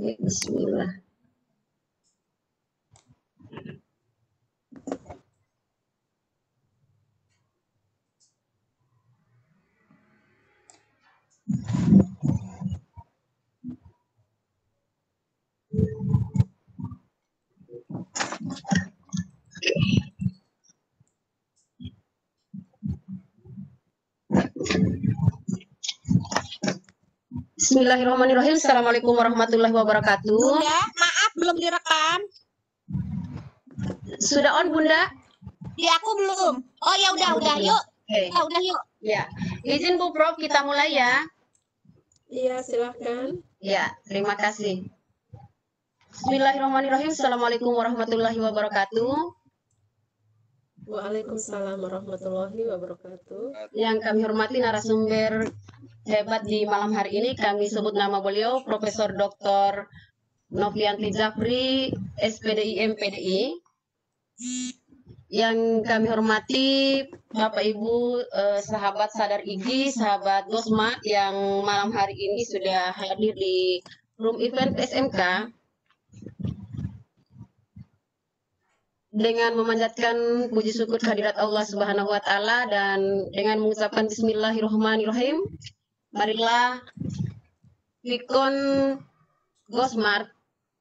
Bismillah. Bismillahirrahmanirrahim. Assalamualaikum warahmatullahi wabarakatuh. Bunda, maaf belum direkam. Sudah on, Bunda? Di aku belum. Oh ya udah yuk. Okay. Ya udah yuk. Ya, izin Bu Prof, kita mulai ya. Iya, silahkan. Ya, terima kasih. Bismillahirrahmanirrahim. Assalamualaikum warahmatullahi wabarakatuh. Waalaikumsalam warahmatullahi wabarakatuh. Yang kami hormati narasumber hebat di malam hari ini, kami sebut nama beliau Profesor Dr. Novianti Jafri, SPDI MPDI. Yang kami hormati Bapak Ibu, sahabat Sadar Igi, sahabat Gosma yang malam hari ini sudah hadir di room event SMK. Dengan memanjatkan puji syukur kehadirat Allah Subhanahu wa taala dan dengan mengucapkan bismillahirrahmanirrahim, marilah Vikon Gosmart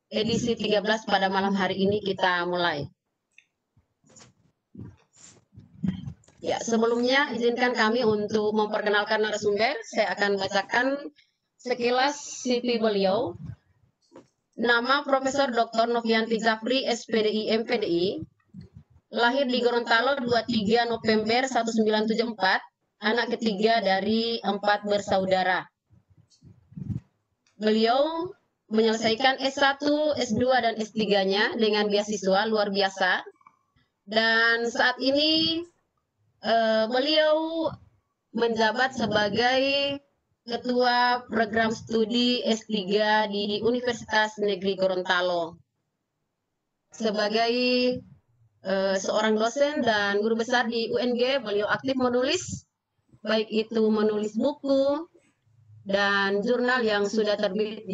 edisi 13 pada malam hari ini kita mulai. Ya, sebelumnya izinkan kami untuk memperkenalkan narasumber. Saya akan bacakan sekilas CV beliau. Nama Profesor Dr. Novianti Jafri, SPDI MPDI. Lahir di Gorontalo 23 November 1974, anak ketiga dari 4 bersaudara. Beliau menyelesaikan S1, S2, dan S3-nya dengan beasiswa luar biasa. Dan saat ini beliau menjabat sebagai Ketua Program Studi S3 di Universitas Negeri Gorontalo. Sebagai seorang dosen dan guru besar di UNG, beliau aktif menulis, baik itu menulis buku dan jurnal yang sudah terbit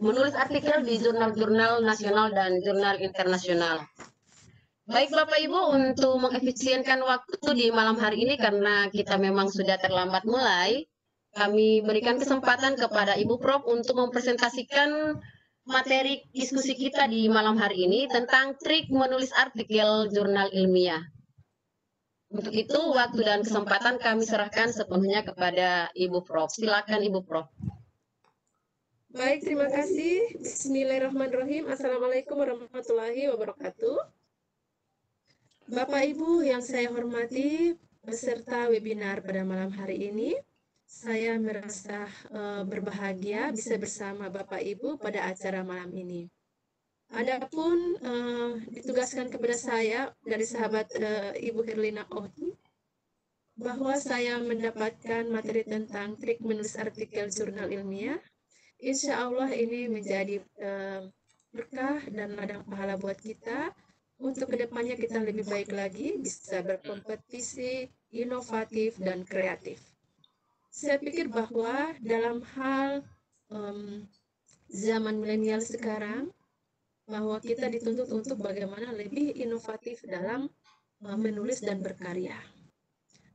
menulis artikel di jurnal-jurnal nasional dan jurnal internasional. Baik Bapak Ibu, untuk mengefisienkan waktu di malam hari ini karena kita memang sudah terlambat mulai, kami berikan kesempatan kepada Ibu Prof untuk mempresentasikan materi diskusi kita di malam hari ini tentang trik menulis artikel jurnal ilmiah. Untuk itu, waktu dan kesempatan kami serahkan sepenuhnya kepada Ibu Prof. Silakan Ibu Prof. Baik, terima kasih. Bismillahirrahmanirrahim. Assalamualaikum warahmatullahi wabarakatuh. Bapak Ibu yang saya hormati, peserta webinar pada malam hari ini, saya merasa berbahagia bisa bersama Bapak Ibu pada acara malam ini. Adapun ditugaskan kepada saya dari sahabat Ibu Herlina Ohi, bahwa saya mendapatkan materi tentang trik menulis artikel jurnal ilmiah. Insya Allah ini menjadi berkah dan ladang pahala buat kita. Untuk kedepannya kita lebih baik lagi, bisa berkompetisi, inovatif, dan kreatif. Saya pikir bahwa dalam hal zaman milenial sekarang, bahwa kita dituntut untuk bagaimana lebih inovatif dalam menulis dan berkarya.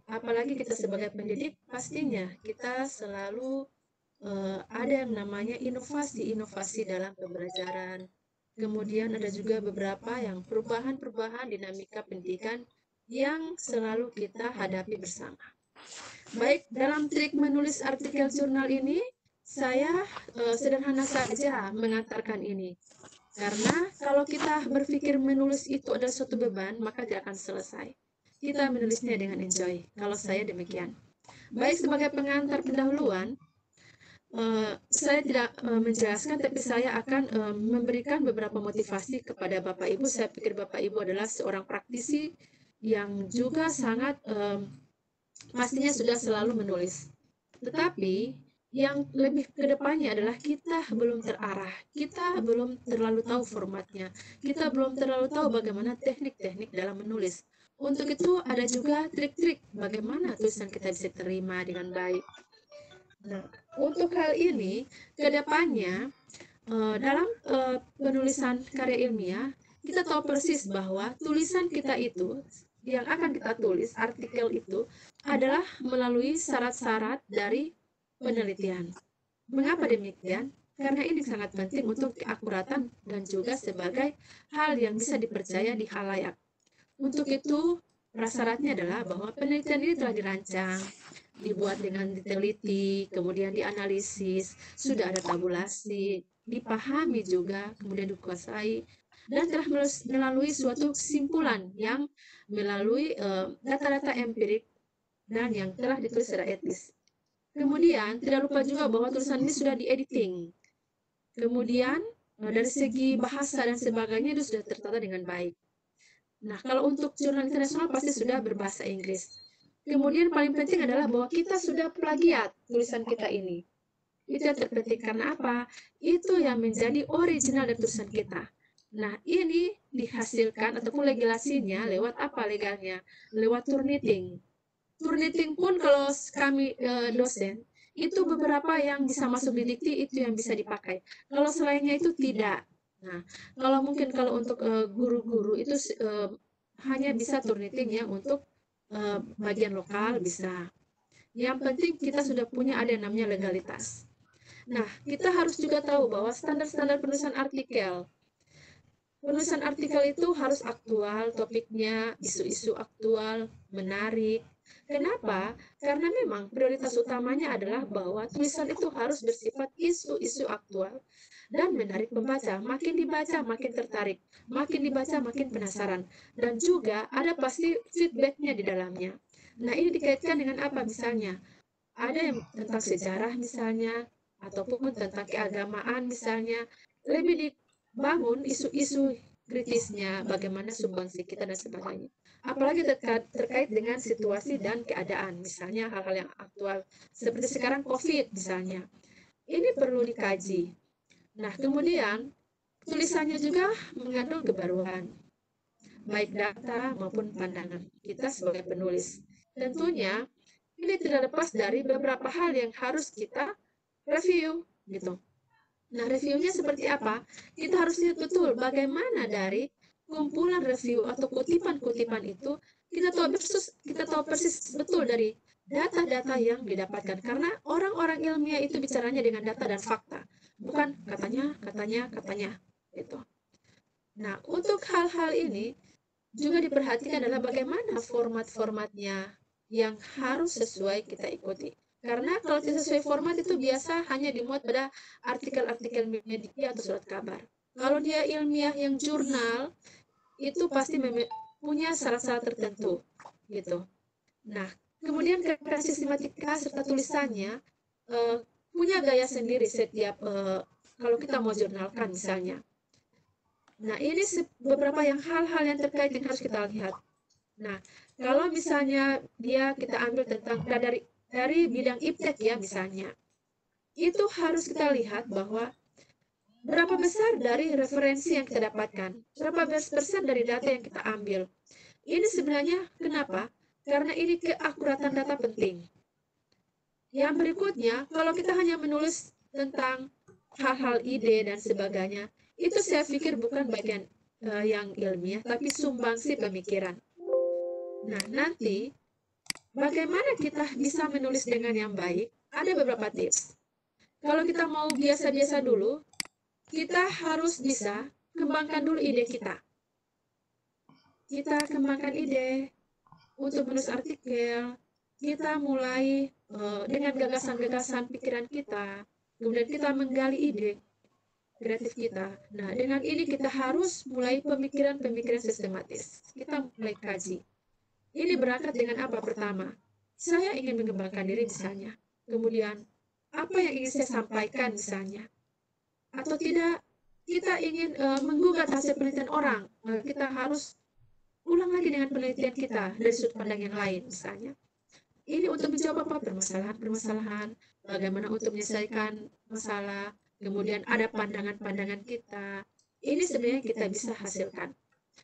Apalagi kita sebagai pendidik, pastinya kita selalu ada yang namanya inovasi-inovasi dalam pembelajaran. Kemudian ada juga beberapa yang perubahan-perubahan dinamika pendidikan yang selalu kita hadapi bersama. Baik, dalam trik menulis artikel jurnal ini, saya sederhana saja mengantarkan ini. Karena kalau kita berpikir menulis itu adalah suatu beban, maka tidak akan selesai. Kita menulisnya dengan enjoy. Kalau saya demikian. Baik, sebagai pengantar pendahuluan, saya tidak menjelaskan, tapi saya akan memberikan beberapa motivasi kepada Bapak Ibu. Saya pikir Bapak Ibu adalah seorang praktisi yang juga sangat pastinya sudah selalu menulis. Tetapi yang lebih ke depannya adalah kita belum terarah, kita belum terlalu tahu formatnya, kita belum terlalu tahu bagaimana teknik-teknik dalam menulis. Untuk itu ada juga trik-trik bagaimana tulisan kita bisa terima dengan baik. Nah, untuk hal ini, kedepannya dalam penulisan karya ilmiah, kita tahu persis bahwa tulisan kita itu, yang akan kita tulis, artikel itu, adalah melalui syarat-syarat dari penelitian. Mengapa demikian? Karena ini sangat penting untuk keakuratan dan juga sebagai hal yang bisa dipercaya di khalayak. Untuk itu, prasyaratnya adalah bahwa penelitian ini telah dirancang, dibuat dengan diteliti, kemudian dianalisis, sudah ada tabulasi, dipahami juga, kemudian dikuasai, dan telah melalui suatu kesimpulan yang melalui data-data empirik dan yang telah ditulis secara etis. Kemudian, tidak lupa juga bahwa tulisan ini sudah diediting. Kemudian, dari segi bahasa dan sebagainya itu sudah tertata dengan baik. Nah, kalau untuk jurnal internasional pasti sudah berbahasa Inggris. Kemudian paling penting adalah bahwa kita sudah plagiat tulisan kita ini. Itu yang terpenting karena apa? Itu yang menjadi original dari tulisan kita. Nah, ini dihasilkan ataupun legalasinya lewat apa legalnya? Lewat Turnitin. Turnitin pun kalau kami dosen, itu beberapa yang bisa masuk di dikti itu yang bisa dipakai. Kalau selainnya itu tidak. Nah, kalau mungkin kalau untuk guru-guru itu hanya bisa Turnitin ya untuk bagian lokal bisa. Yang penting kita sudah punya ada yang namanya legalitas. Nah, kita harus juga tahu bahwa standar-standar penulisan artikel. Penulisan artikel itu harus aktual, topiknya, isu-isu aktual, menarik. Kenapa? Karena memang prioritas utamanya adalah bahwa tulisan itu harus bersifat isu-isu aktual dan menarik pembaca. Makin dibaca, makin tertarik. Makin dibaca, makin penasaran. Dan juga ada pasti feedbacknya di dalamnya. Nah, ini dikaitkan dengan apa misalnya? Ada yang tentang sejarah misalnya, ataupun tentang keagamaan misalnya. Lebih dibangun isu-isu kritisnya, bagaimana sumbangsi kita dan sebagainya. Apalagi terkait dengan situasi dan keadaan, misalnya hal-hal yang aktual, seperti sekarang COVID misalnya. Ini perlu dikaji. Nah, kemudian tulisannya juga mengandung kebaruan, baik data maupun pandangan kita sebagai penulis. Tentunya ini tidak lepas dari beberapa hal yang harus kita review gitu. Nah, reviewnya seperti apa? Kita harus lihat betul bagaimana dari kumpulan review atau kutipan-kutipan itu kita tahu persis betul dari data-data yang didapatkan karena orang-orang ilmiah itu bicaranya dengan data dan fakta, bukan katanya gitu. Nah, untuk hal-hal ini juga diperhatikan adalah bagaimana format-formatnya yang harus sesuai kita ikuti. Karena kalau tidak sesuai format itu biasa hanya dimuat pada artikel-artikel media atau surat kabar. Kalau dia ilmiah yang jurnal, itu pasti punya syarat-syarat tertentu. Gitu. Nah, kemudian kerangka sistematika serta tulisannya punya gaya sendiri setiap kalau kita mau jurnalkan misalnya. Nah, ini beberapa hal-hal yang terkait yang harus kita lihat. Nah, kalau misalnya kita ambil tentang dari bidang iptek ya misalnya, itu harus kita lihat bahwa berapa besar dari referensi yang kita dapatkan, berapa persen dari data yang kita ambil. Ini sebenarnya kenapa? Karena ini keakuratan data penting. Yang berikutnya, kalau kita hanya menulis tentang hal-hal ide dan sebagainya, itu saya pikir bukan bagian yang ilmiah, tapi sumbangsi pemikiran. Nah, nanti bagaimana kita bisa menulis dengan yang baik? Ada beberapa tips. Kalau kita mau biasa-biasa dulu, kita harus bisa kembangkan dulu ide kita. Kita kembangkan ide untuk menulis artikel. Kita mulai dengan gagasan-gagasan pikiran kita. Kemudian kita menggali ide kreatif kita. Nah, dengan ini kita harus mulai pemikiran-pemikiran sistematis. Kita mulai kaji. Ini berangkat dengan apa pertama? Saya ingin mengembangkan diri misalnya. Kemudian, apa yang ingin saya sampaikan misalnya? Atau tidak, kita ingin menggugat hasil penelitian orang. Kita harus ulang lagi dengan penelitian kita dari sudut pandang yang lain misalnya. Ini untuk menjawab apa? Permasalahan-permasalahan, bagaimana untuk menyelesaikan masalah, kemudian ada pandangan-pandangan kita. Ini sebenarnya kita bisa hasilkan.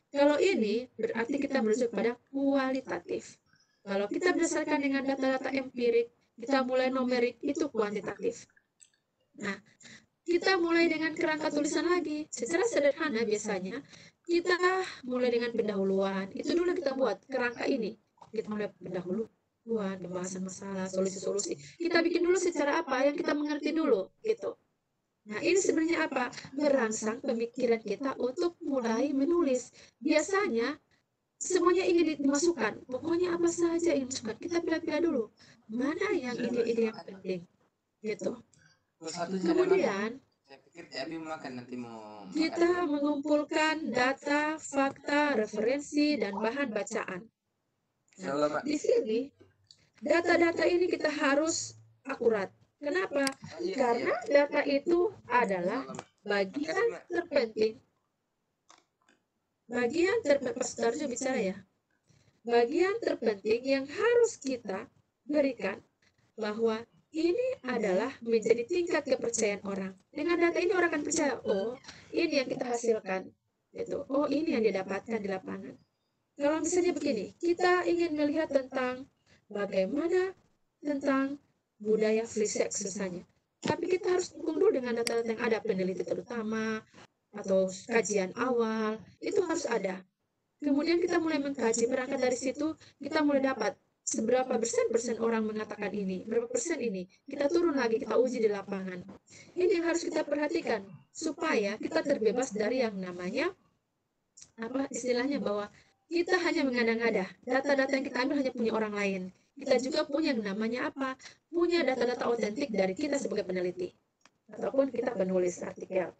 Kalau ini berarti kita merujuk pada kualitatif. Kalau kita berdasarkan dengan data-data empirik, kita mulai numerik, itu kuantitatif. Nah, kita mulai dengan kerangka tulisan lagi. Secara sederhana biasanya kita mulai dengan pendahuluan. Itu dulu kita buat kerangka ini. Kita mulai pendahuluan, pembahasan masalah, solusi-solusi. Kita bikin dulu secara apa yang kita mengerti dulu, gitu. Nah, ini sebenarnya apa? Merangsang pemikiran kita untuk mulai menulis. Biasanya semuanya ingin dimasukkan. Pokoknya apa saja yang dimasukkan. Kita pilih-pilih dulu. Mana yang ide-ide yang penting. Gitu. Kemudian saya pikir Abi makan nanti mau kita mengumpulkan data, fakta, referensi, dan bahan bacaan. Nah, di sini data-data ini kita harus akurat. Kenapa? Karena data itu adalah bagian terpenting. Pastor bicara ya. Bagian terpenting yang harus kita berikan bahwa ini adalah menjadi tingkat kepercayaan orang. Dengan data ini orang akan percaya, oh ini yang kita hasilkan, gitu. Oh ini yang didapatkan di lapangan. Kalau misalnya begini, kita ingin melihat tentang bagaimana tentang budaya free sex misalnya. Tapi kita harus dukung dulu dengan data-data yang ada, peneliti terutama, atau kajian awal, itu harus ada. Kemudian kita mulai mengkaji, berangkat dari situ, kita mulai dapat seberapa persen orang mengatakan ini, berapa persen ini. Kita turun lagi, kita uji di lapangan. Ini yang harus kita perhatikan, supaya kita terbebas dari yang namanya, apa istilahnya, bahwa kita hanya mengada-ngada. Data-data yang kita ambil hanya punya orang lain. Kita juga punya yang namanya apa? Punya data-data otentik dari kita sebagai peneliti. Ataupun kita penulis artikel.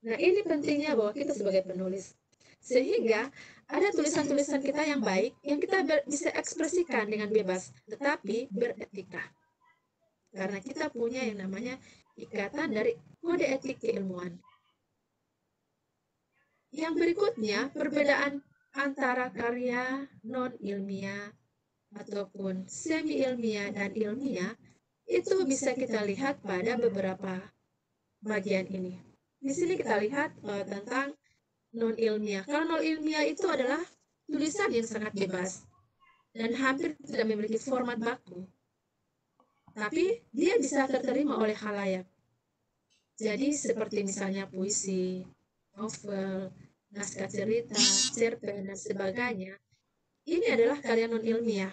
Nah, ini pentingnya bahwa kita sebagai penulis. Sehingga ada tulisan-tulisan kita yang baik, yang kita bisa ekspresikan dengan bebas, tetapi beretika. Karena kita punya yang namanya ikatan dari kode etik keilmuan. Yang berikutnya, perbedaan antara karya non-ilmiah ataupun semi-ilmiah dan ilmiah, itu bisa kita lihat pada beberapa bagian ini. Di sini kita lihat tentang non-ilmiah. Kalau non-ilmiah itu adalah tulisan yang sangat bebas dan hampir tidak memiliki format baku. Tapi dia bisa terterima oleh khalayak. Jadi seperti misalnya puisi, novel, naskah cerita, cerpen, dan sebagainya. Ini adalah karya non-ilmiah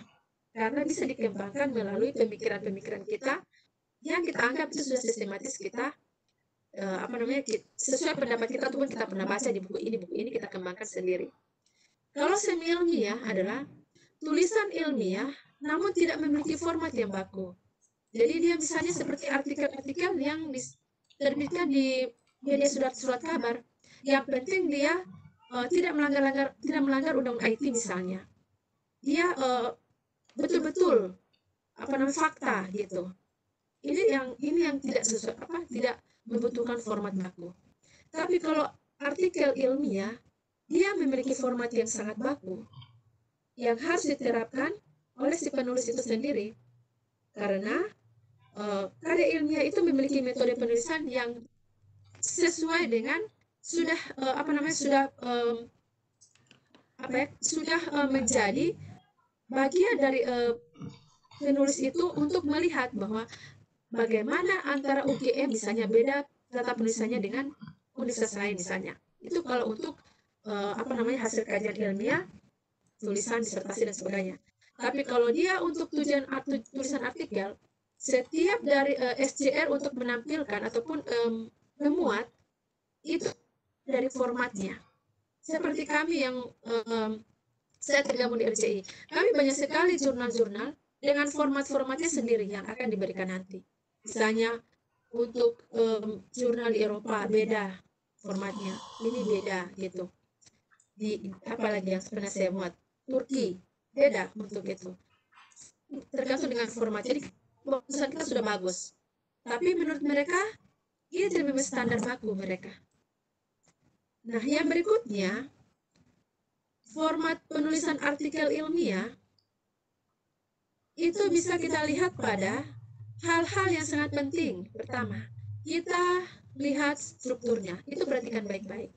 karena bisa dikembangkan melalui pemikiran-pemikiran kita yang kita anggap itu sudah sistematis kita sesuai pendapat kita ataupun kita pernah baca di buku ini kita kembangkan sendiri. Kalau semi ilmiah adalah tulisan ilmiah namun tidak memiliki format yang baku. Jadi dia misalnya seperti artikel-artikel yang diterbitkan di media surat kabar. Yang penting dia tidak melanggar undang-undang IT misalnya. Dia betul-betul fakta gitu. Ini yang tidak sesuai tidak membutuhkan format baku. Tapi kalau artikel ilmiah, dia memiliki format yang sangat baku, yang harus diterapkan oleh si penulis itu sendiri. Karena karya ilmiah itu memiliki metode penulisan yang sesuai dengan sudah menjadi bagian dari penulis itu untuk melihat bahwa bagaimana antara UGM misalnya beda tata penulisannya dengan universitas lain misalnya. Itu kalau untuk hasil kajian ilmiah, tulisan, disertasi dan sebagainya. Tapi kalau dia untuk tujuan tulisan artikel, setiap dari SJR untuk menampilkan ataupun memuat itu dari formatnya. Seperti kami yang saya tergabung di RCI, kami banyak sekali jurnal-jurnal dengan format-formatnya sendiri yang akan diberikan nanti. Misalnya untuk jurnal di Eropa beda formatnya, ini beda gitu. Apalagi yang pernah saya muat, Turki beda untuk itu. Tergantung dengan format. Jadi tulisan kita sudah bagus, tapi menurut mereka ini tidak memiliki standar baku mereka. Nah, yang berikutnya, format penulisan artikel ilmiah itu bisa kita lihat pada hal-hal yang sangat penting. Pertama, kita lihat strukturnya. Itu perhatikan baik-baik.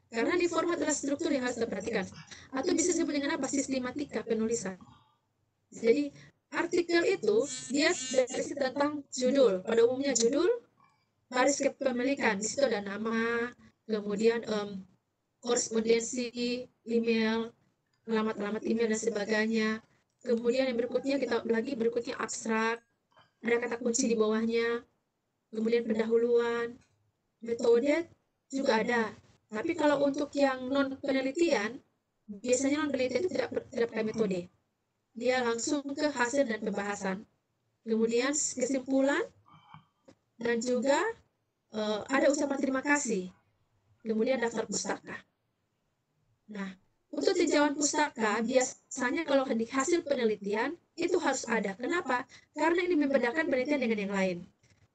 Karena di format adalah struktur yang harus kita perhatikan. Atau bisa disebut dengan apa? Sistematika penulisan. Jadi, artikel itu dia berisi tentang judul, pada umumnya judul, baris kepemilikan, di situ ada nama, kemudian korespondensi, email, alamat-alamat email dan sebagainya. Kemudian yang berikutnya berikutnya abstrak, ada kata kunci di bawahnya, kemudian pendahuluan, metode juga ada. Tapi kalau untuk yang non penelitian, biasanya non penelitian itu tidak pakai metode. Dia langsung ke hasil dan pembahasan. Kemudian kesimpulan dan juga ada ucapan terima kasih. Kemudian daftar pustaka. Nah, untuk tinjauan pustaka biasanya kalau di hasil penelitian itu harus ada. Kenapa? Karena ini membedakan penelitian dengan yang lain.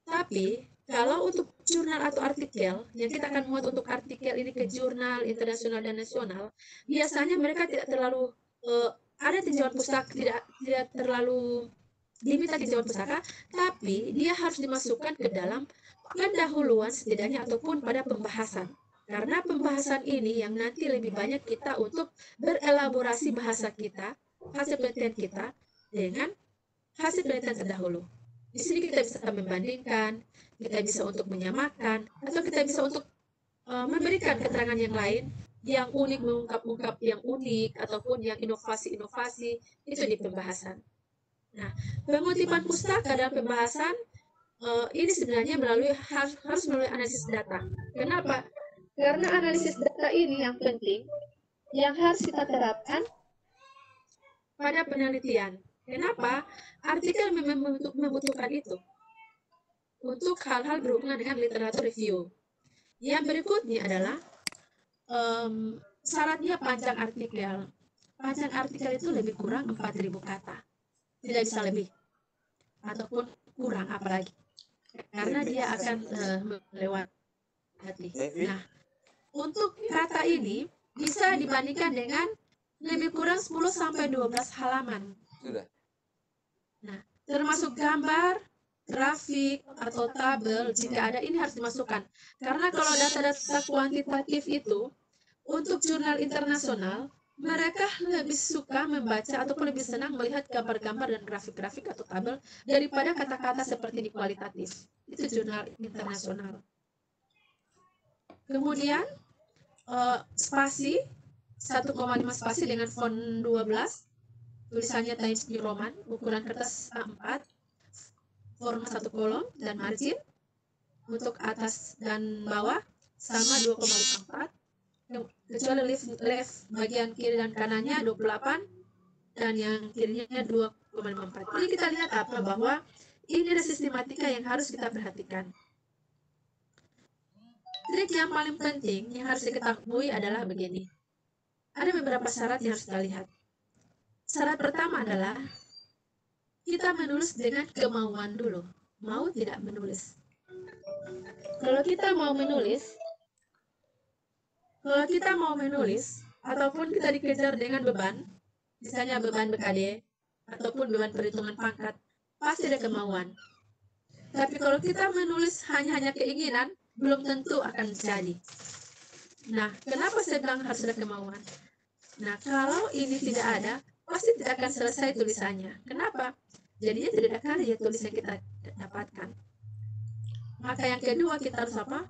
Tapi kalau untuk jurnal atau artikel yang kita akan muat untuk artikel ini ke jurnal internasional dan nasional, biasanya mereka tidak terlalu ada tinjauan pustaka, tidak terlalu diminta tinjauan pustaka, tapi dia harus dimasukkan ke dalam pendahuluan setidaknya ataupun pada pembahasan. Karena pembahasan ini yang nanti lebih banyak kita untuk berelaborasi bahasa kita, hasil penelitian kita dengan hasil penelitian terdahulu. Di sini kita bisa membandingkan, kita bisa untuk menyamakan, atau kita bisa untuk memberikan keterangan yang lain yang unik, mengungkap-ungkap yang unik, ataupun yang inovasi-inovasi, itu di pembahasan. Nah, pengutipan pustaka dalam pembahasan ini sebenarnya harus melalui analisis data. Kenapa? Karena analisis data ini yang penting, yang harus kita terapkan pada penelitian. Kenapa? Artikel membutuhkan itu untuk hal-hal berhubungan dengan literatur review. Yang berikutnya adalah syaratnya panjang artikel. Panjang artikel itu lebih kurang 4.000 kata. Tidak bisa lebih. Ataupun kurang apalagi. Karena dia akan melewati. Nah, untuk kata ini bisa dibandingkan dengan lebih kurang 10-12 halaman. Sudah. Nah, termasuk gambar, grafik, atau tabel, jika ada ini harus dimasukkan. Karena kalau data-data kuantitatif itu, untuk jurnal internasional, mereka lebih suka membaca ataupun lebih senang melihat gambar-gambar dan grafik-grafik atau tabel daripada kata-kata seperti di kualitatif. Itu jurnal internasional. Kemudian, spasi, 1,5 spasi dengan font 12, tulisannya Times New Roman, ukuran kertas A4, format 1 kolom, dan margin untuk atas dan bawah sama 2,54, kecuali left bagian kiri dan kanannya 28 dan yang kirinya 2,54. Jadi kita lihat apa bahwa ini ada sistematika yang harus kita perhatikan. Trik yang paling penting yang harus diketahui adalah begini. Ada beberapa syarat yang harus kita lihat. Syarat pertama adalah kita menulis dengan kemauan dulu. Mau tidak menulis. Kalau kita mau menulis, ataupun kita dikejar dengan beban, misalnya beban BKD, ataupun beban perhitungan pangkat, pasti ada kemauan. Tapi kalau kita menulis hanya keinginan, belum tentu akan jadi. Nah, kenapa saya bilang harus ada kemauan? Nah, kalau ini tidak ada, pasti tidak akan selesai tulisannya. Kenapa? Jadinya tidak ada karya tulis yang kita dapatkan. Maka yang kedua kita harus apa?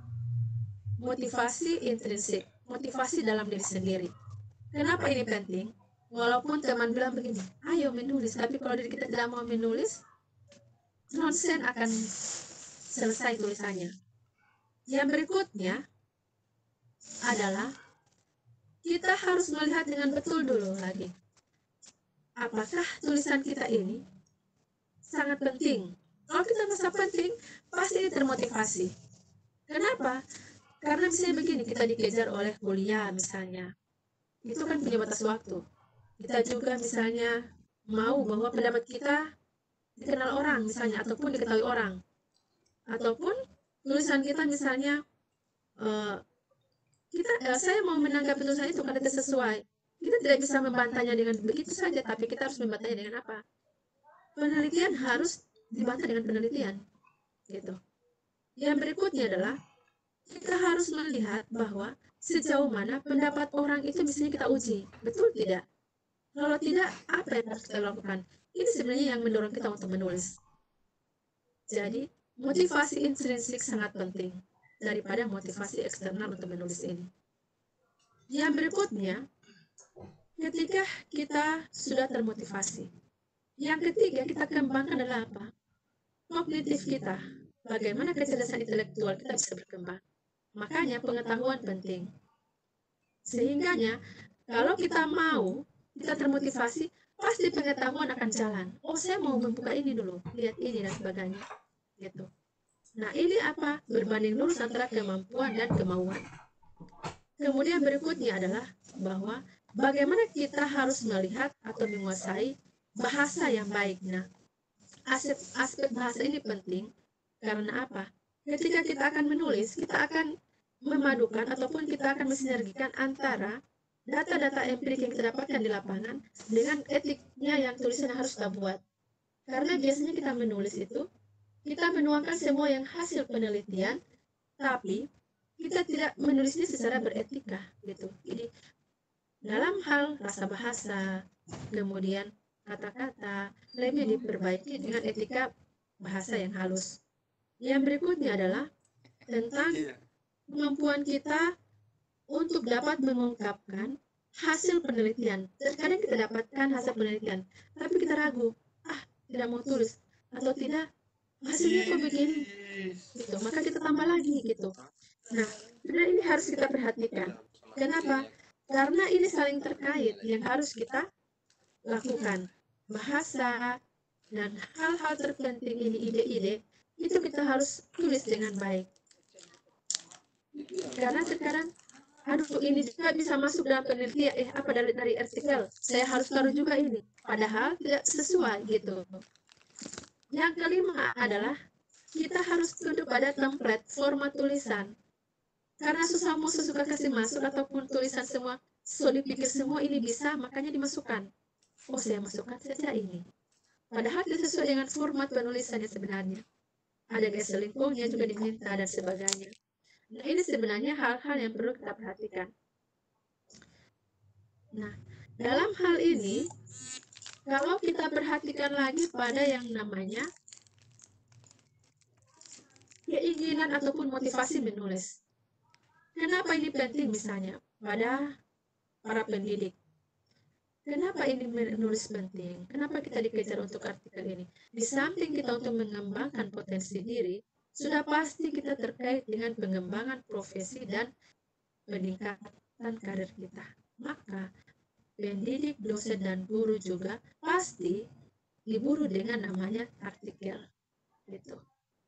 Motivasi intrinsik, motivasi dalam diri sendiri. Kenapa ini penting? Walaupun teman bilang begini, ayo menulis, tapi kalau diri kita tidak mau menulis, nonsen akan selesai tulisannya. Yang berikutnya adalah kita harus melihat dengan betul dulu lagi. Apakah tulisan kita ini sangat penting? Kalau kita merasa penting, pasti ini termotivasi. Kenapa? Karena misalnya begini, kita dikejar oleh kuliah misalnya. Itu kan punya batas waktu. Kita juga misalnya mau bahwa pendapat kita dikenal orang misalnya, ataupun diketahui orang. Ataupun tulisan kita misalnya, saya mau menanggapi tulisan itu karena tidak sesuai. Kita tidak bisa membantahnya dengan begitu saja, tapi kita harus membantahnya dengan apa? Penelitian harus dibantah dengan penelitian. Gitu. Yang berikutnya adalah kita harus melihat bahwa sejauh mana pendapat orang itu misalnya kita uji. Betul tidak? Kalau tidak, apa yang harus kita lakukan? Ini sebenarnya yang mendorong kita untuk menulis. Jadi, motivasi intrinsik sangat penting daripada motivasi eksternal untuk menulis ini. Yang berikutnya, ketika kita sudah termotivasi, yang ketiga kita kembangkan adalah apa? Kognitif kita. Bagaimana kecerdasan intelektual kita bisa berkembang. Makanya pengetahuan penting. Sehingganya, kalau kita mau, kita termotivasi, pasti pengetahuan akan jalan. Oh, saya mau membuka ini dulu, lihat ini dan sebagainya. Gitu. Nah, ini apa? Berbanding lurus antara kemampuan dan kemauan. Kemudian berikutnya adalah bahwa bagaimana kita harus melihat atau menguasai bahasa yang baik. Nah, aspek bahasa ini penting karena apa? Ketika kita akan menulis, kita akan memadukan ataupun kita akan mensinergikan antara data-data empirik yang kita dapatkan di lapangan dengan etiknya yang tulisan harus kita buat. Karena biasanya kita menulis itu, kita menuangkan semua yang hasil penelitian, tapi kita tidak menulisnya secara beretika gitu. Jadi dalam hal rasa bahasa, kemudian kata-kata, lebih diperbaiki dengan etika bahasa yang halus. Yang berikutnya adalah tentang kemampuan kita untuk dapat mengungkapkan hasil penelitian. Terkadang kita dapatkan hasil penelitian, tapi kita ragu, tidak mau tulis atau tidak, hasilnya kok begini, gitu. Maka kita tambah lagi gitu. Nah, sebenarnya ini harus kita perhatikan. Kenapa? Karena ini saling terkait yang harus kita lakukan. Bahasa dan hal-hal terpenting ini, ide-ide, itu kita harus tulis dengan baik. Karena terkadang, aduh ini juga bisa masuk dalam penelitian, apa dari artikel, saya harus taruh juga ini. Padahal tidak sesuai gitu. Yang kelima adalah, kita harus tunduk pada template format tulisan. Karena suka kasih masuk ataupun tulisan semua, so dipikir semua ini bisa, makanya dimasukkan. Oh, saya masukkan saja ini. Padahal tidak sesuai dengan format penulisannya sebenarnya. Ada gaya selingkuhnya juga diminta dan sebagainya. Nah, ini sebenarnya hal-hal yang perlu kita perhatikan. Nah, dalam hal ini, kalau kita perhatikan lagi pada yang namanya keinginan ataupun motivasi menulis. Kenapa ini penting misalnya pada para pendidik? Kenapa ini menulis penting? Kenapa kita dikejar untuk artikel ini? Di samping kita untuk mengembangkan potensi diri, sudah pasti kita terkait dengan pengembangan profesi dan peningkatan karir kita. Maka pendidik, dosen, dan guru juga pasti diburu dengan namanya artikel. Gitu.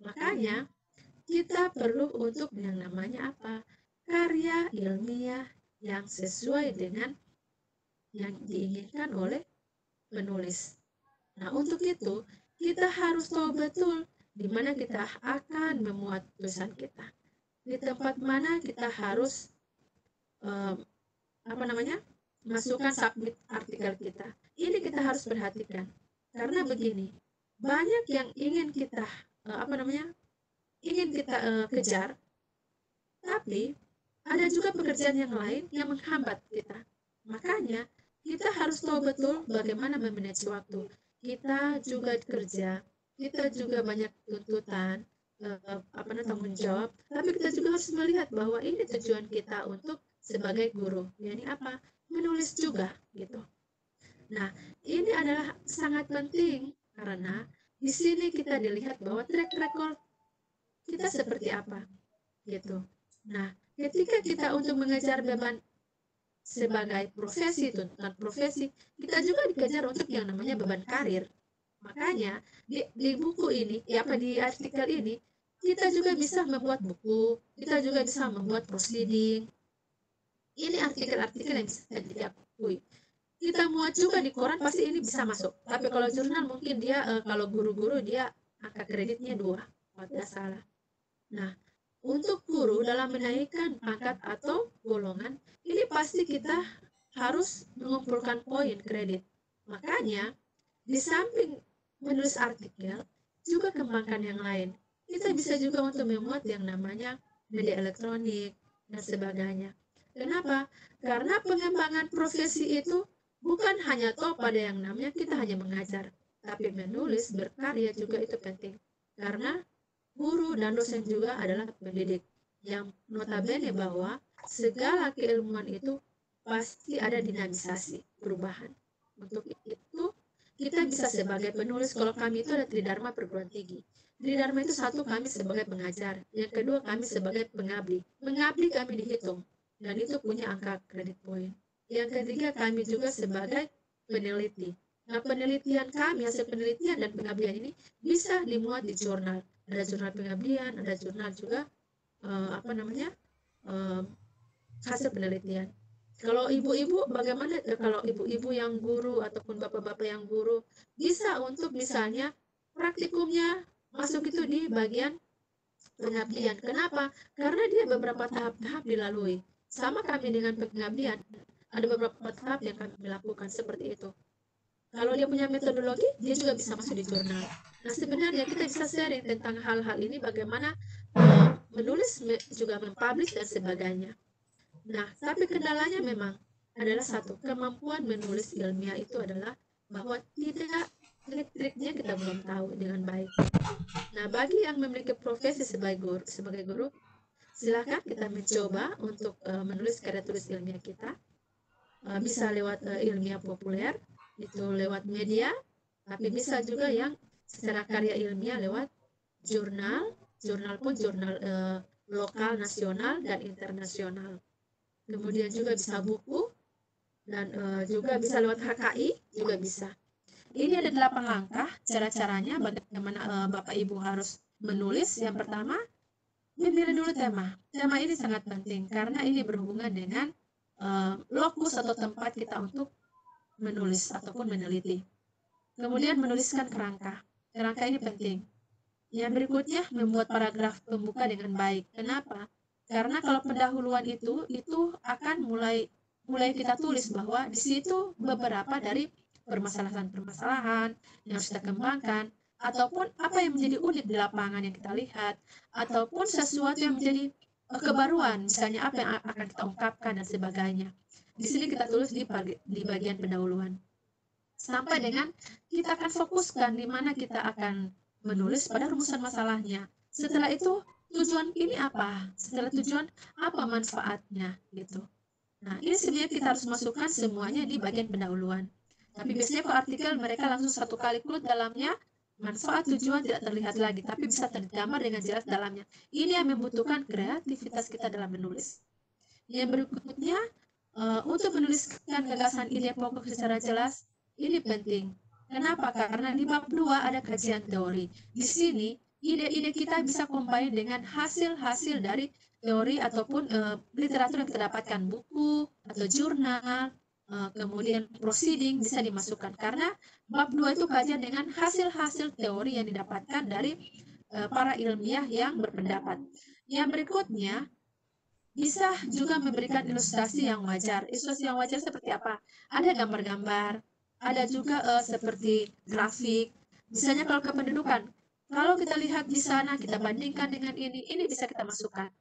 Makanya kita perlu untuk yang namanya apa? Karya ilmiah yang sesuai dengan yang diinginkan oleh penulis. Nah, untuk itu kita harus tahu betul di mana kita akan memuat tulisan kita, di tempat mana kita harus masukkan submit artikel kita. Ini kita harus perhatikan karena begini, banyak yang ingin kita kejar, tapi ada juga pekerjaan yang lain yang menghambat kita. Makanya kita harus tahu betul bagaimana memanage waktu. Kita juga kerja, kita juga banyak tuntutan, tanggung jawab, tapi kita juga harus melihat bahwa ini tujuan kita untuk sebagai guru, yakni apa? Menulis juga gitu. Nah, ini adalah sangat penting karena di sini kita dilihat bahwa track record kita seperti apa gitu. Nah, ketika kita untuk mengejar beban sebagai profesi, tuntutan profesi, kita juga dikejar untuk yang namanya beban karir. Makanya di buku ini, di artikel ini, kita juga bisa membuat buku, kita juga bisa membuat proceeding. Ini artikel-artikel yang bisa diakui. Kita muat juga di koran, pasti ini bisa masuk. Tapi kalau jurnal mungkin dia, kalau guru-guru dia angka kreditnya 2, kalau tidak salah. Nah, untuk guru dalam menaikkan pangkat atau golongan, ini pasti kita harus mengumpulkan poin kredit. Makanya, di samping menulis artikel, juga kembangkan yang lain. Kita bisa juga untuk memuat yang namanya media elektronik dan sebagainya. Kenapa? Karena pengembangan profesi itu bukan hanya pada yang namanya kita hanya mengajar, tapi menulis, berkarya juga itu penting. Karena guru dan dosen juga adalah pendidik yang notabene bahwa segala keilmuan itu pasti ada dinamisasi, perubahan. Untuk itu kita bisa sebagai penulis, kalau kami itu ada Tridharma perguruan tinggi. Tridharma itu satu, kami sebagai pengajar. Yang kedua, kami sebagai pengabdi. Mengabdi kami dihitung, dan itu punya angka kredit poin. Yang ketiga, kami juga sebagai peneliti. Nah, penelitian kami, hasil penelitian dan pengabdian ini bisa dimuat di jurnal. Ada jurnal pengabdian, ada jurnal juga hasil penelitian. Kalau ibu-ibu bagaimana, kalau ibu-ibu yang guru ataupun bapak-bapak yang guru bisa untuk misalnya praktikumnya masuk itu di bagian pengabdian. Kenapa? Karena dia beberapa tahap-tahap dilalui. Sama kami dengan pengabdian, ada beberapa tahap yang kami lakukan seperti itu. Kalau dia punya metodologi, dia juga bisa masuk di jurnal. Nah, sebenarnya kita bisa sharing tentang hal-hal ini, bagaimana menulis, juga mempublish dan sebagainya. Nah, tapi kendalanya memang adalah satu, kemampuan menulis ilmiah itu adalah bahwa tidak trik-triknya kita belum tahu dengan baik. Nah, bagi yang memiliki profesi sebagai guru, silakan kita mencoba untuk menulis karya tulis ilmiah kita. Bisa lewat ilmiah populer, itu lewat media, tapi bisa juga yang secara karya ilmiah lewat jurnal pun jurnal lokal, nasional, dan internasional. Kemudian juga bisa buku, dan juga bisa lewat HKI, juga bisa. Ini ada 8 langkah cara-caranya bagaimana Bapak Ibu harus menulis. Yang pertama, memilih dulu tema. Tema ini sangat penting karena ini berhubungan dengan lokus atau tempat kita untuk menulis ataupun meneliti. Kemudian menuliskan kerangka. Kerangka ini penting. Yang berikutnya, membuat paragraf pembuka dengan baik. Kenapa? Karena kalau pendahuluan itu akan mulai kita tulis bahwa di situ beberapa dari permasalahan-permasalahan yang harus kita kembangkan, ataupun apa yang menjadi unik di lapangan yang kita lihat, ataupun sesuatu yang menjadi kebaruan, misalnya apa yang akan kita ungkapkan dan sebagainya. Di sini kita tulis di bagian pendahuluan. Sampai dengan kita akan fokuskan di mana kita akan menulis pada rumusan masalahnya. Setelah itu tujuan ini apa? Setelah tujuan apa manfaatnya gitu. Nah, ini sebenarnya kita harus masukkan semuanya di bagian pendahuluan. Tapi biasanya kalau artikel mereka langsung satu kali klik dalamnya, manfaat tujuan tidak terlihat lagi, tapi bisa tergambar dengan jelas dalamnya. Ini yang membutuhkan kreativitas kita dalam menulis. Yang berikutnya, untuk menuliskan gagasan ide pokok secara jelas, ini penting. Kenapa? Karena di bab 2 ada kajian teori. Di sini ide-ide kita bisa combine dengan hasil-hasil dari teori ataupun literatur yang kita dapatkan, buku atau jurnal, kemudian proceeding bisa dimasukkan. Karena bab 2 itu kajian dengan hasil-hasil teori yang didapatkan dari para ilmiah yang berpendapat. Yang berikutnya, bisa juga memberikan ilustrasi yang wajar. Ilustrasi yang wajar seperti apa? Ada gambar-gambar, ada juga seperti grafik. Misalnya kalau kependudukan, kalau kita lihat di sana, kita bandingkan dengan ini bisa kita masukkan.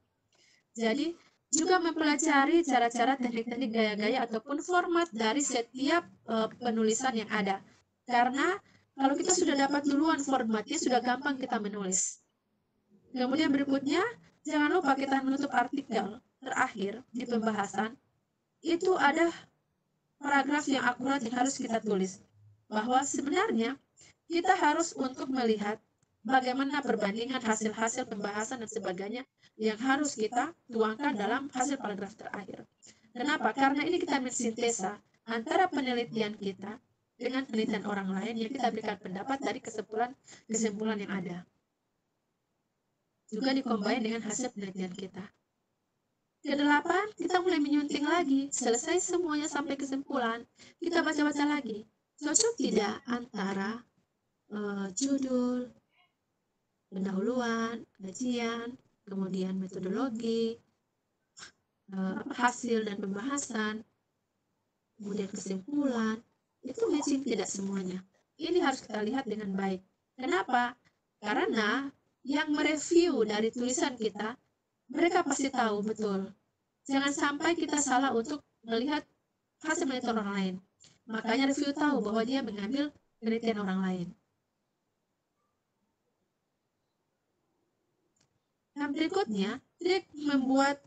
Jadi juga mempelajari cara-cara teknik-teknik gaya-gaya ataupun format dari setiap penulisan yang ada. Karena kalau kita sudah dapat duluan formatnya, sudah gampang kita menulis. Kemudian berikutnya, jangan lupa kita menutup artikel terakhir di pembahasan, itu ada paragraf yang akurat yang harus kita tulis. Bahwa sebenarnya kita harus untuk melihat bagaimana perbandingan hasil-hasil pembahasan dan sebagainya yang harus kita tuangkan dalam hasil paragraf terakhir. Kenapa? Karena ini kita mensintesa antara penelitian kita dengan penelitian orang lain yang kita berikan pendapat dari kesimpulan yang ada. Juga dikombin dengan hasil penelitian kita. Kedelapan, kita mulai menyunting lagi. Selesai semuanya sampai kesimpulan, kita baca-baca lagi. Cocok tidak antara judul, pendahuluan, kajian, kemudian metodologi, hasil dan pembahasan, kemudian kesimpulan, itu matching tidak semuanya. Ini harus kita lihat dengan baik. Kenapa? Karena yang mereview dari tulisan kita, mereka pasti tahu betul. Jangan sampai kita salah untuk melihat hasil penelitian orang lain. Makanya review tahu bahwa dia mengambil penelitian orang lain. Yang berikutnya, trik membuat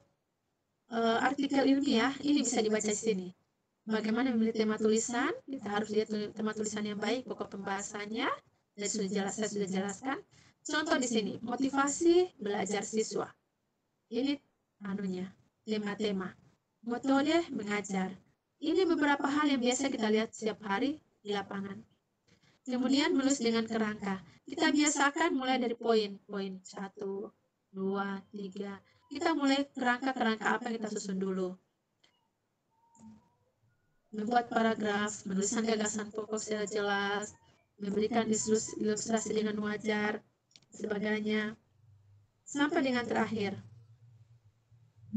artikel ilmiah ini bisa dibaca di sini. Bagaimana memilih tema tulisan? Kita harus lihat tema tulisan yang baik, pokok pembahasannya, dan saya sudah jelaskan. Contoh di sini, motivasi belajar siswa. Ini tema-tema. Metode mengajar. Ini beberapa hal yang biasa kita lihat setiap hari di lapangan. Kemudian menulis dengan kerangka. Kita biasakan mulai dari poin 1, 2, 3. Kita mulai kerangka-kerangka apa yang kita susun dulu. Membuat paragraf, menuliskan gagasan pokok secara jelas, memberikan ilustrasi dengan wajar, sebagainya. Sampai dengan terakhir,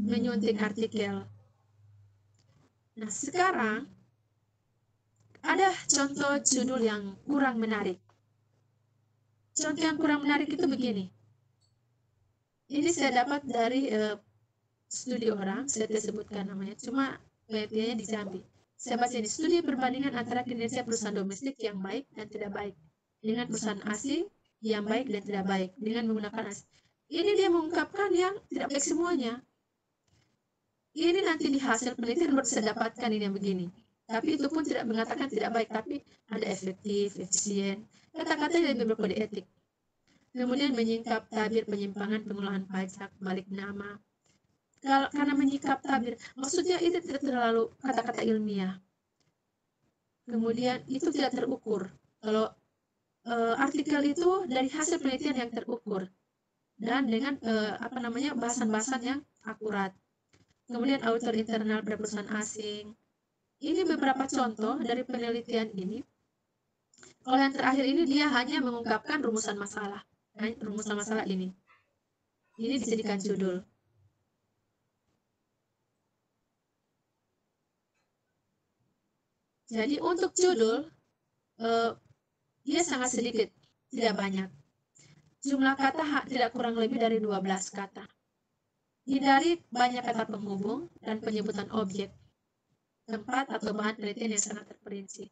menyunting artikel. Nah, sekarang ada contoh judul yang kurang menarik. Contoh yang kurang menarik itu begini. Ini saya dapat dari studi orang, saya tidak sebutkan namanya, cuma penelitiannya di Jambi. Saya baca ini, studi perbandingan antara kinerja perusahaan domestik yang baik dan tidak baik dengan perusahaan asing yang baik dan tidak baik dengan menggunakan asing. Ini dia mengungkapkan yang tidak baik semuanya. Ini nanti di hasil penelitian baru saya dapatkan ini yang begini. Tapi itu pun tidak mengatakan tidak baik, tapi ada efektif, efisien. Kata-kata yang lebih berkode etik. Kemudian menyingkap tabir penyimpangan pengolahan pajak, balik nama. Karena menyingkap tabir, maksudnya itu tidak terlalu kata-kata ilmiah. Kemudian itu tidak terukur. Kalau artikel itu dari hasil penelitian yang terukur dan dengan bahasan-bahasan yang akurat. Kemudian auditor internal perusahaan asing. Ini beberapa contoh dari penelitian ini. Kalau yang terakhir ini dia hanya mengungkapkan rumusan masalah. Rumusan masalah ini. Ini dijadikan judul. Jadi untuk judul, dia sangat sedikit, tidak banyak. Jumlah kata tidak kurang lebih dari 12 kata. Hindari banyak kata penghubung dan penyebutan objek, tempat atau bahan penelitian yang sangat terperinci.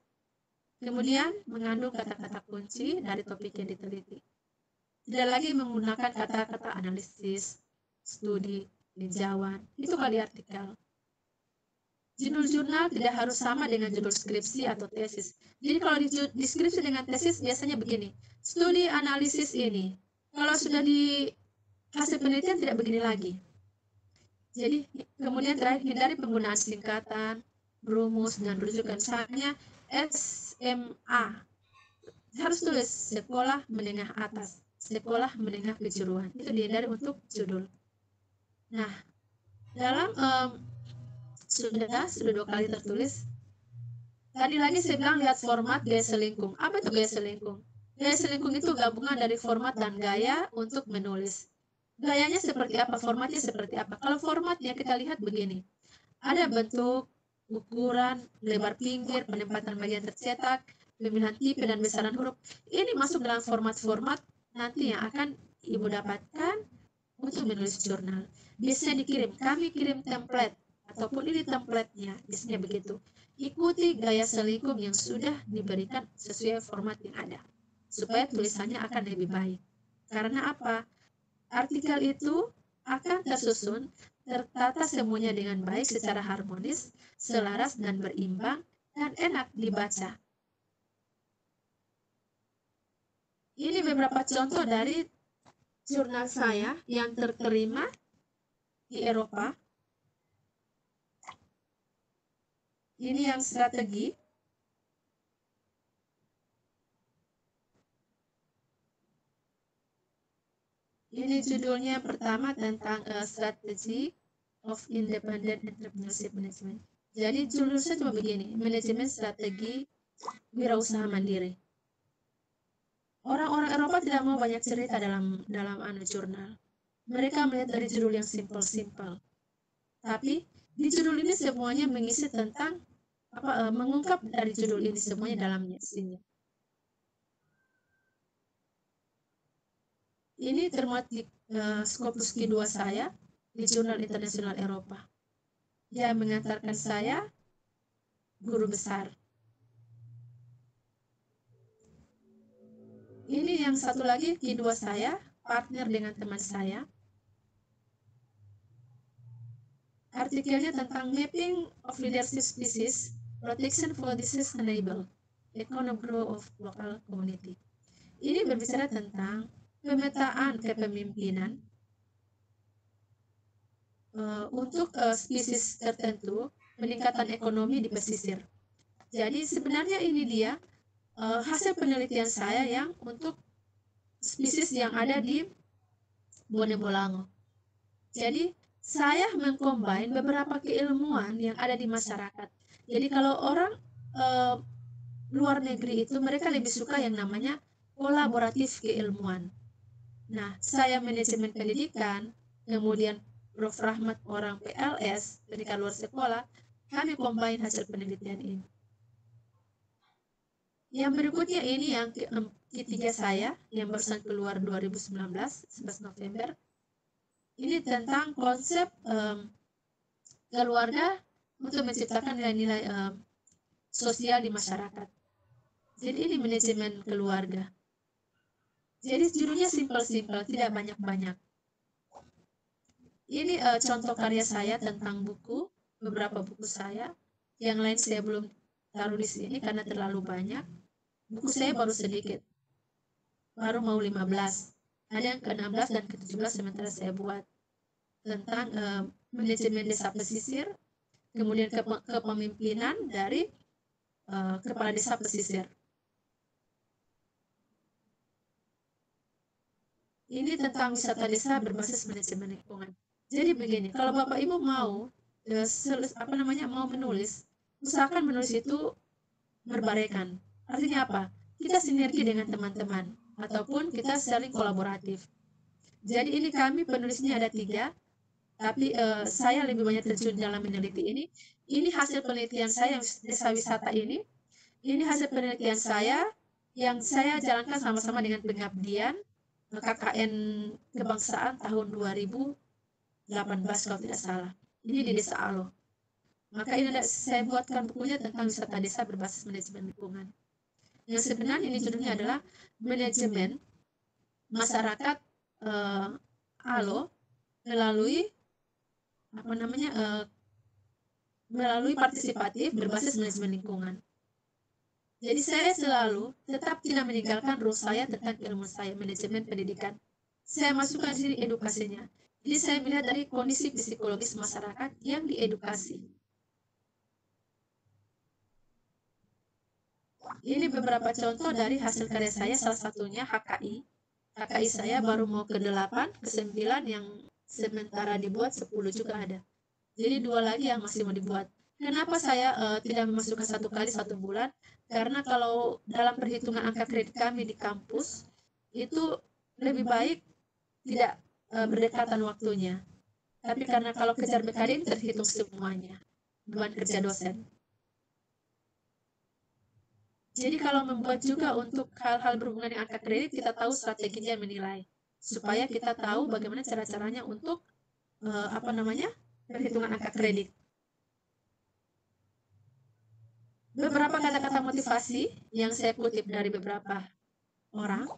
Kemudian mengandung kata-kata kunci dari topik yang diteliti. Tidak lagi menggunakan kata-kata analisis, studi, tinjauan. Itu kalau di artikel. Judul jurnal tidak harus sama dengan judul skripsi atau tesis. Jadi kalau di skripsi dengan tesis biasanya begini. Studi analisis ini. Kalau sudah di hasil penelitian tidak begini lagi. Jadi kemudian terakhir hindari penggunaan singkatan, rumus, dan rujukan. Misalnya SMA. Harus tulis sekolah menengah atas, sekolah menengah kejuruan. Itu dihindari untuk judul. Nah, dalam sudah 2 kali tertulis. Tadi lagi saya bilang lihat format gaya selingkung. Apa itu gaya selingkung? Gaya selingkung itu gabungan dari format dan gaya untuk menulis. Gayanya seperti apa? Formatnya seperti apa? Kalau formatnya kita lihat begini. Ada bentuk, ukuran, lebar pinggir, penempatan bagian tercetak, pemilihan tipe dan besaran huruf. Ini masuk dalam format-format nanti yang akan Ibu dapatkan untuk menulis jurnal. Biasanya dikirim, kami kirim template. Ataupun ini template-nya, biasanya begitu. Ikuti gaya selingkung yang sudah diberikan sesuai format yang ada. Supaya tulisannya akan lebih baik. Karena apa? Artikel itu akan tersusun, tertata semuanya dengan baik secara harmonis, selaras dan berimbang, dan enak dibaca. Ini beberapa contoh dari jurnal saya yang terterima di Eropa. Ini yang strategi. Ini judulnya pertama tentang Strategy of Independent Entrepreneurship Management. Jadi judulnya cuma begini, manajemen strategi wirausaha mandiri. Orang-orang Eropa tidak mau banyak cerita dalam jurnal. Mereka melihat dari judul yang simple-simple. Tapi di judul ini semuanya mengisi tentang mengungkap dari judul ini semuanya dalamnya sini. Ini termuat di Scopus Q2 saya di Jurnal Internasional Eropa. Yang mengantarkan saya guru besar. Ini yang satu lagi, Q2 saya, partner dengan teman saya. Artikelnya tentang Mapping of Leadership Species, Protection for the Sustainable Economic Growth of Local Community. Ini berbicara tentang pemetaan kepemimpinan untuk spesies tertentu, peningkatan ekonomi di pesisir. Jadi sebenarnya ini dia hasil penelitian saya yang untuk spesies yang ada di Bone Bolango. Jadi saya mengcombine beberapa keilmuan yang ada di masyarakat. Jadi kalau orang luar negeri itu mereka lebih suka yang namanya kolaboratif keilmuan. Nah, saya manajemen pendidikan, kemudian Prof. Rahmat orang PLS, pendidikan luar sekolah, kami combine hasil penelitian ini. Yang berikutnya ini yang ketiga saya, yang barusan keluar 2019, 11 November. Ini tentang konsep keluarga untuk menciptakan nilai-nilai sosial di masyarakat. Jadi ini manajemen keluarga. Jadi judulnya simpel-simpel, tidak banyak-banyak. Ini contoh karya saya tentang buku, beberapa buku saya. Yang lain saya belum taruh di sini karena terlalu banyak. Buku saya baru sedikit, baru mau 15. Ada yang ke-16 dan ke-17 sementara saya buat tentang manajemen desa pesisir, kemudian kepemimpinan dari kepala desa pesisir. Ini tentang wisata desa berbasis manajemen lingkungan. Jadi begini, kalau Bapak Ibu mau mau menulis, usahakan menulis itu berbarengan. Artinya apa? Kita sinergi dengan teman-teman ataupun kita saling kolaboratif. Jadi ini kami penulisnya ada 3, tapi saya lebih banyak terjun dalam meneliti ini. Ini hasil penelitian saya desa wisata ini. Ini hasil penelitian saya yang saya jalankan sama-sama dengan pengabdian KKN kebangsaan tahun 2018 kalau tidak salah. Ini di Desa Alo. Maka ini saya buatkan bukunya tentang wisata desa berbasis manajemen lingkungan. Yang sebenarnya ini judulnya adalah manajemen masyarakat Alo melalui melalui partisipatif berbasis manajemen lingkungan. Jadi saya selalu tetap tidak meninggalkan role saya tentang ilmu saya manajemen pendidikan. Saya masukkan di sini edukasinya. Jadi saya melihat dari kondisi psikologis masyarakat yang diedukasi. Ini beberapa contoh dari hasil karya saya, salah satunya HKI. HKI saya baru mau ke-8, ke-9 yang sementara dibuat 10 juga ada. Jadi 2 lagi yang masih mau dibuat. Kenapa saya tidak memasukkan 1 kali 1 bulan? Karena kalau dalam perhitungan angka kredit kami di kampus, itu lebih baik tidak berdekatan waktunya. Tapi karena kalau kejar BKD terhitung semuanya, beban kerja dosen. Jadi kalau membuat juga untuk hal-hal berhubungan dengan angka kredit, kita tahu strateginya menilai. Supaya kita tahu bagaimana cara-caranya untuk perhitungan angka kredit. Beberapa kata-kata motivasi yang saya kutip dari beberapa orang.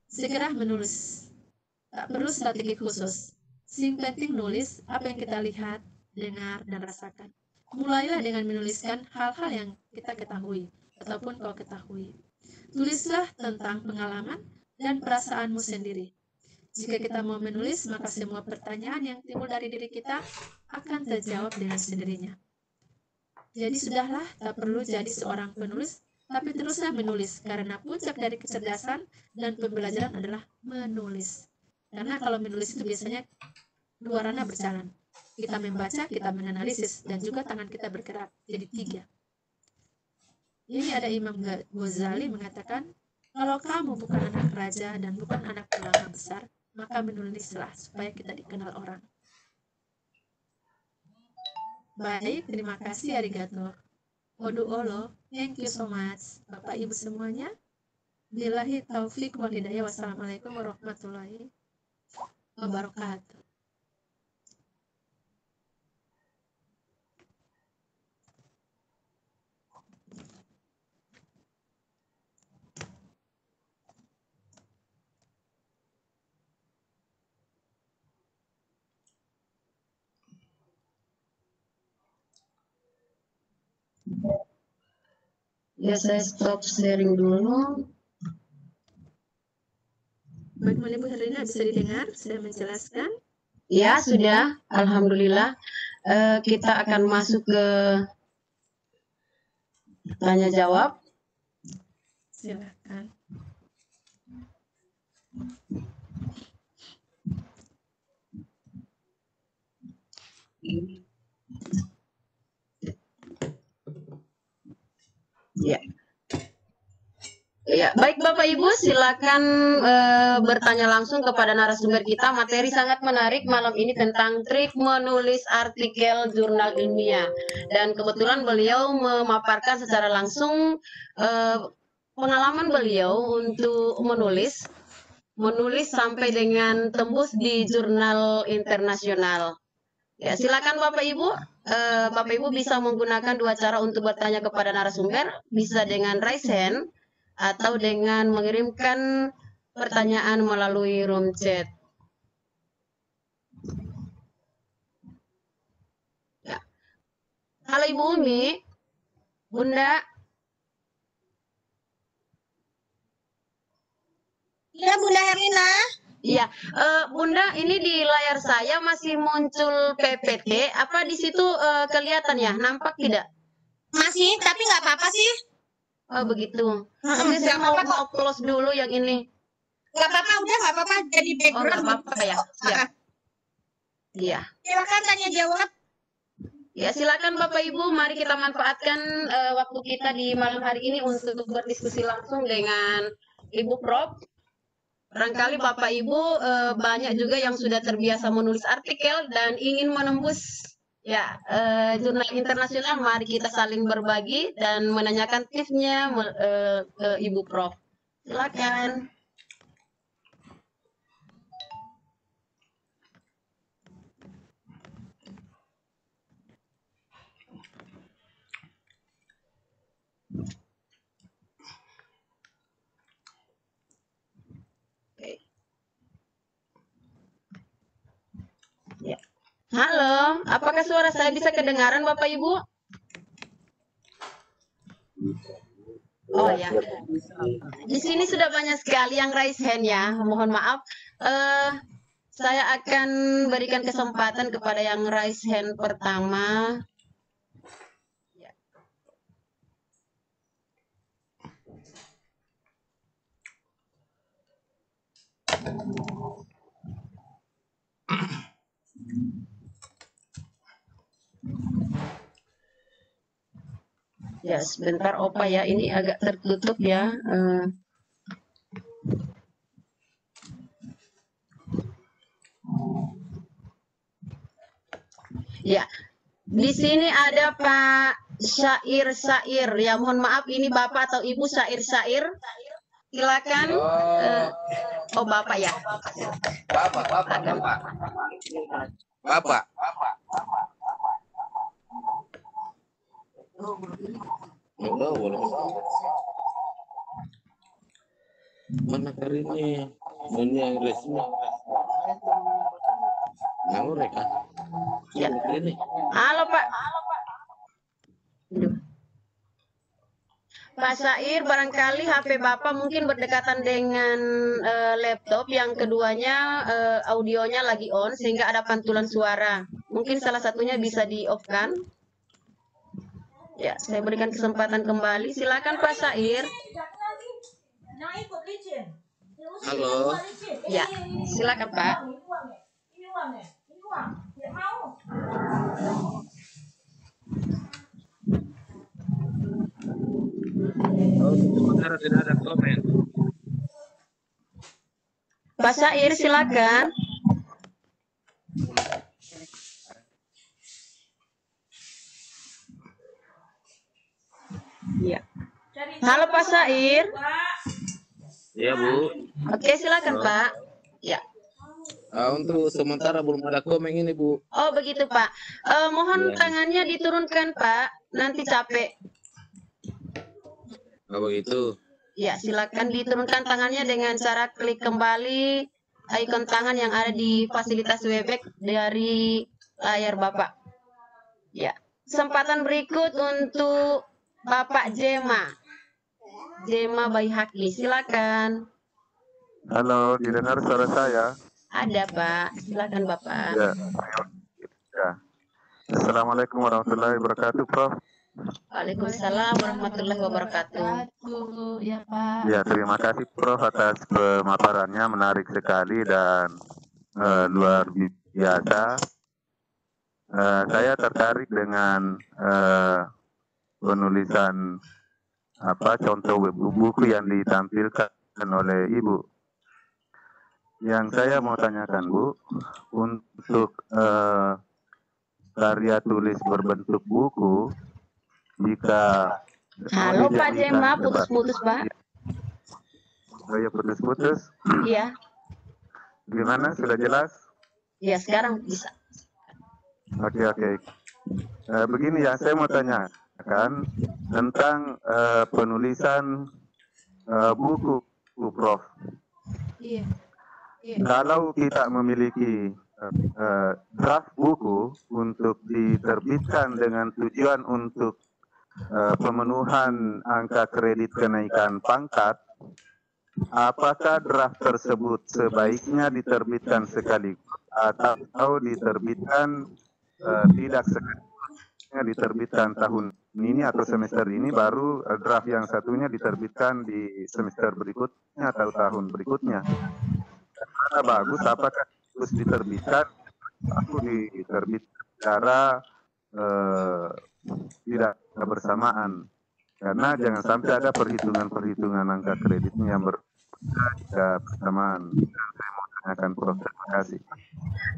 Segera menulis. Tak perlu strategi khusus. Sing penting nulis apa yang kita lihat, dengar, dan rasakan. Mulailah dengan menuliskan hal-hal yang kita ketahui ataupun kau ketahui. Tulislah tentang pengalaman dan perasaanmu sendiri. Jika kita mau menulis, maka semua pertanyaan yang timbul dari diri kita akan terjawab dengan sendirinya. Jadi sudahlah, tak perlu jadi seorang penulis, tapi teruslah menulis, karena puncak dari kecerdasan dan pembelajaran adalah menulis. Karena kalau menulis itu biasanya dua ranah berjalan. Kita membaca, kita menganalisis, dan juga tangan kita bergerak. Jadi 3. Ini ada Imam Ghazali mengatakan, kalau kamu bukan anak raja dan bukan anak ulama besar, maka menulislah supaya kita dikenal orang. Baik, terima kasih, arigato. Odu olo, thank you so much. Bapak Ibu semuanya. Billahi taufik wal hidayah. Wassalamualaikum warahmatullahi wabarakatuh. Ya, saya stop sharing dulu. Bagaimana Ibu Herlina, bisa didengar? Sudah menjelaskan? Ya, sudah. Alhamdulillah. Kita akan masuk ke tanya jawab. Silakan. Ya. Ya, baik Bapak Ibu, silakan bertanya langsung kepada narasumber kita. Materi sangat menarik malam ini tentang trik menulis artikel jurnal ilmiah. Dan kebetulan beliau memaparkan secara langsung pengalaman beliau untuk menulis sampai dengan tembus di jurnal internasional. Ya, silakan Bapak Ibu. Bapak Ibu bisa menggunakan dua cara untuk bertanya kepada narasumber, bisa dengan raise hand atau dengan mengirimkan pertanyaan melalui room chat. Ya. Halo Ibu Umi, Bunda. Iya, Bunda Herlina. Iya, Bunda, ini di layar saya masih muncul PPT. Apa di situ kelihatan ya? Nampak tidak? Masih, tapi nggak apa-apa sih. Oh begitu. Nanti saya mau close dulu yang ini. Nggak apa-apa, udah nggak apa-apa. Jadi Oh nggak background. apa-apa ya. Siap. Iya. Silakan tanya jawab. Ya, silakan Bapak Ibu, mari kita manfaatkan waktu kita di malam hari ini untuk berdiskusi langsung dengan Ibu Prof. Barangkali Bapak Ibu banyak juga yang sudah terbiasa menulis artikel dan ingin menembus ya jurnal internasional. Mari kita saling berbagi dan menanyakan tipsnya ke Ibu Prof. Silakan. Ya. Halo, apakah suara saya bisa kedengaran Bapak Ibu? Oh ya, di sini sudah banyak sekali yang raise hand ya. Mohon maaf. Saya akan berikan kesempatan kepada yang raise hand pertama. Ya. Ya, sebentar Opa ya, ini agak tertutup ya. Ya, di sini ada Pak Syair. Ya, mohon maaf ini Bapak atau Ibu Syair. Silakan. Oh, Bapak ya. Bapak. Mana karirnya? Ini yang resmi. Mau mereka? Ya. Ini. Halo Pak. Pak Syair, barangkali HP Bapak mungkin berdekatan dengan laptop, yang keduanya audionya lagi on sehingga ada pantulan suara. Mungkin salah satunya bisa di-off-kan. Ya, saya berikan kesempatan kembali. Silakan Pak Syair. Halo. Ya, silakan Pak. Sementara tidak ada komen. Pak Syair, silakan. Ya. Halo Pak Syair. Iya Bu. Oke, silakan Pak. Ya. Untuk sementara belum ada komen ini Bu. Oh begitu Pak. Mohon Ya. tangannya diturunkan Pak. Nanti capek. Oh begitu. Ya, silakan diturunkan tangannya dengan cara klik kembali ikon tangan yang ada di fasilitas Webex dari layar Bapak. Ya, kesempatan berikut untuk Bapak Jema Baihaki, silakan. Halo, didengar suara saya? Ada Pak, silakan Bapak. Ya. Ya. Assalamualaikum warahmatullahi wabarakatuh, Prof. Waalaikumsalam warahmatullahi wabarakatuh. Ya Pak. Ya, terima kasih Prof atas pemaparannya, menarik sekali dan luar biasa. Saya tertarik dengan penulisan contoh buku yang ditampilkan oleh Ibu. Yang saya mau tanyakan Bu, untuk karya tulis berbentuk buku, jika Halo Pak Jema, putus-putus Pak. Oh ya, putus-putus. Iya. Gimana? Sudah jelas? Ya sekarang bisa. Oke. Begini ya, saya mau tanyakan tentang penulisan buku, Prof. Iya. Kalau kita memiliki draft buku untuk diterbitkan dengan tujuan untuk pemenuhan angka kredit kenaikan pangkat, apakah draft tersebut sebaiknya diterbitkan sekaligus atau diterbitkan tidak sekaligus, diterbitkan tahun ini atau semester ini, baru draft yang satunya diterbitkan di semester berikutnya atau tahun berikutnya? Mana bagus, apakah harus diterbitkan atau diterbitkan secara tidak bersamaan? Karena jangan sampai ada perhitungan angka kreditnya yang berbeda bersamaan. Saya mau tanyakan Prof. Terima kasih.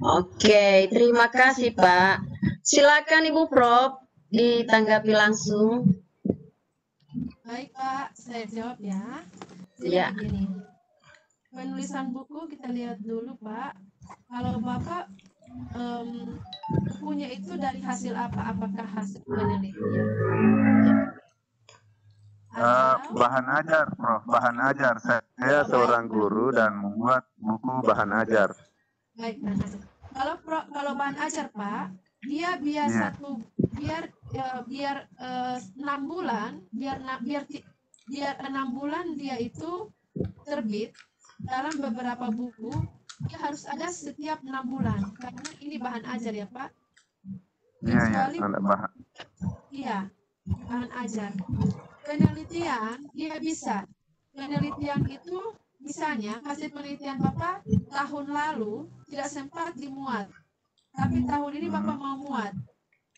Oke, terima kasih Pak. Silakan Ibu Prof ditanggapi langsung. Baik Pak, saya jawab ya. Jadi Ya. begini, penulisan buku kita lihat dulu Pak. Kalau Bapak bukunya itu dari hasil apa? Apakah hasil penelitian? Bahan ajar, Prof. Bahan ajar. Saya seorang guru dan membuat buku bahan ajar. Baik, bahan ajar. Kalau bahan ajar Pak, dia biar Iya. biar 6 bulan, biar 6 bulan dia itu terbit dalam beberapa buku, dia harus ada setiap 6 bulan. Karena ini bahan ajar ya Pak. Iya, bahan. Iya, bahan ajar. Penelitian dia bisa. Penelitian itu misalnya hasil penelitian Bapak tahun lalu tidak sempat dimuat, tapi tahun ini Bapak mau muat.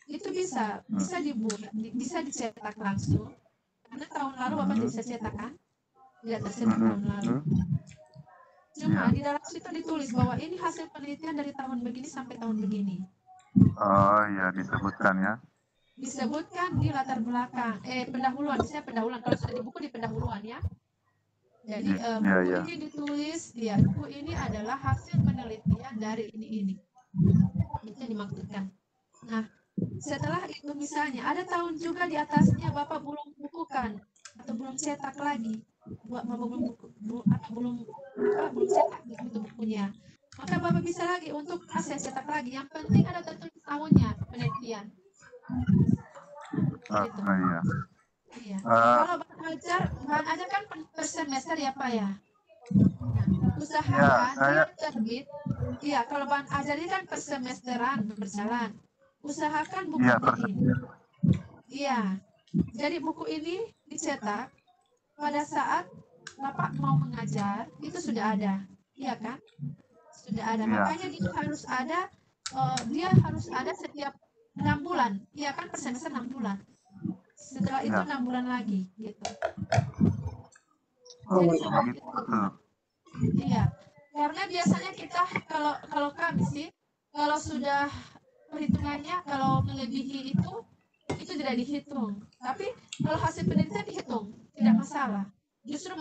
Itu bisa dibuat, bisa dicetak langsung. Karena tahun lalu Bapak tidak bisa cetak kan? Tidak tercetak tahun lalu. Cuma di dalam situ ditulis bahwa ini hasil penelitian dari tahun begini sampai tahun begini. Oh iya, disebutkan ya. Disebutkan di latar belakang, pendahuluan, misalnya pendahuluan, kalau sudah di buku di pendahuluan ya. Jadi buku ini ditulis, buku ini adalah hasil penelitian dari ini. Itu yang dimaksudkan. Nah, setelah itu misalnya ada tahun juga di atasnya Bapak belum bukukan atau belum cetak lagi, Bapak belum cetak itu bukunya. Maka Bapak bisa lagi untuk hasil cetak lagi. Yang penting ada tertulis tahunnya penelitian. Gitu. Iya. Iya. Kalau bahan ajar kan per semester ya Pak ya. Nah, usahakan dia terbit. Iya, kalau bahan ajar ini kan per semesteran berjalan. Usahakan buku ini. Iya. Jadi buku ini dicetak pada saat Bapak mau mengajar, itu sudah ada. Iya kan? Sudah ada. Makanya dia harus ada setiap 6 bulan. Iya kan, per semester 6 bulan. Setelah itu 6 bulan lagi gitu. Jadi seperti itu. Iya. Karena biasanya kita kalau kami sih, kalau sudah perhitungannya kalau melebihi itu tidak dihitung. Tapi kalau hasil penelitian dihitung, tidak masalah. Justru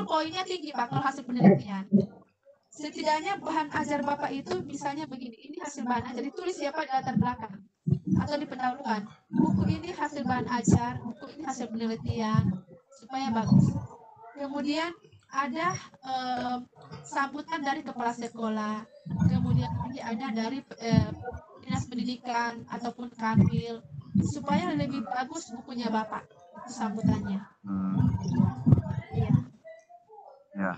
poinnya tinggi Pak kalau hasil penelitian. Setidaknya bahan ajar Bapak itu misalnya begini, ini hasil bahan ajar, ditulis ya Pak di latar belakang atau di pendahuluan. Buku ini hasil bahan ajar, buku ini hasil penelitian, supaya bagus. Kemudian ada sambutan dari kepala sekolah, kemudian lagi ada dari dinas pendidikan ataupun kanwil, supaya lebih bagus bukunya Bapak. Itu sambutannya. Iya. Ya.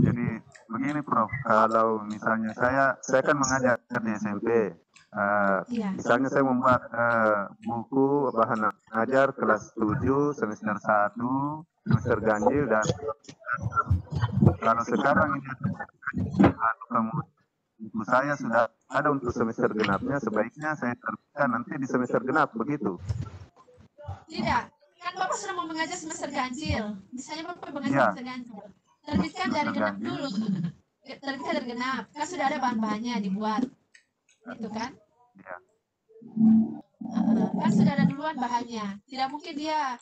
Jadi begini Prof, kalau misalnya saya kan mengajar di SMP. Iya. Misalnya saya membuat buku bahan ajar kelas 7, semester 1, semester ganjil, dan kalau sekarang ini buku saya sudah ada untuk semester genapnya, sebaiknya saya terbitkan nanti di semester genap, begitu? Tidak, kan Bapak sudah mau mengajar semester ganjil. Misalnya Bapak mengajar Iya. semester ganjil. Terbitkan dari Semester genap ganjil. dulu. Terbitkan dari genap. Kan sudah ada bahan-bahannya dibuat. Itu kan? Iya. Kan sudah ada duluan bahannya. Tidak mungkin dia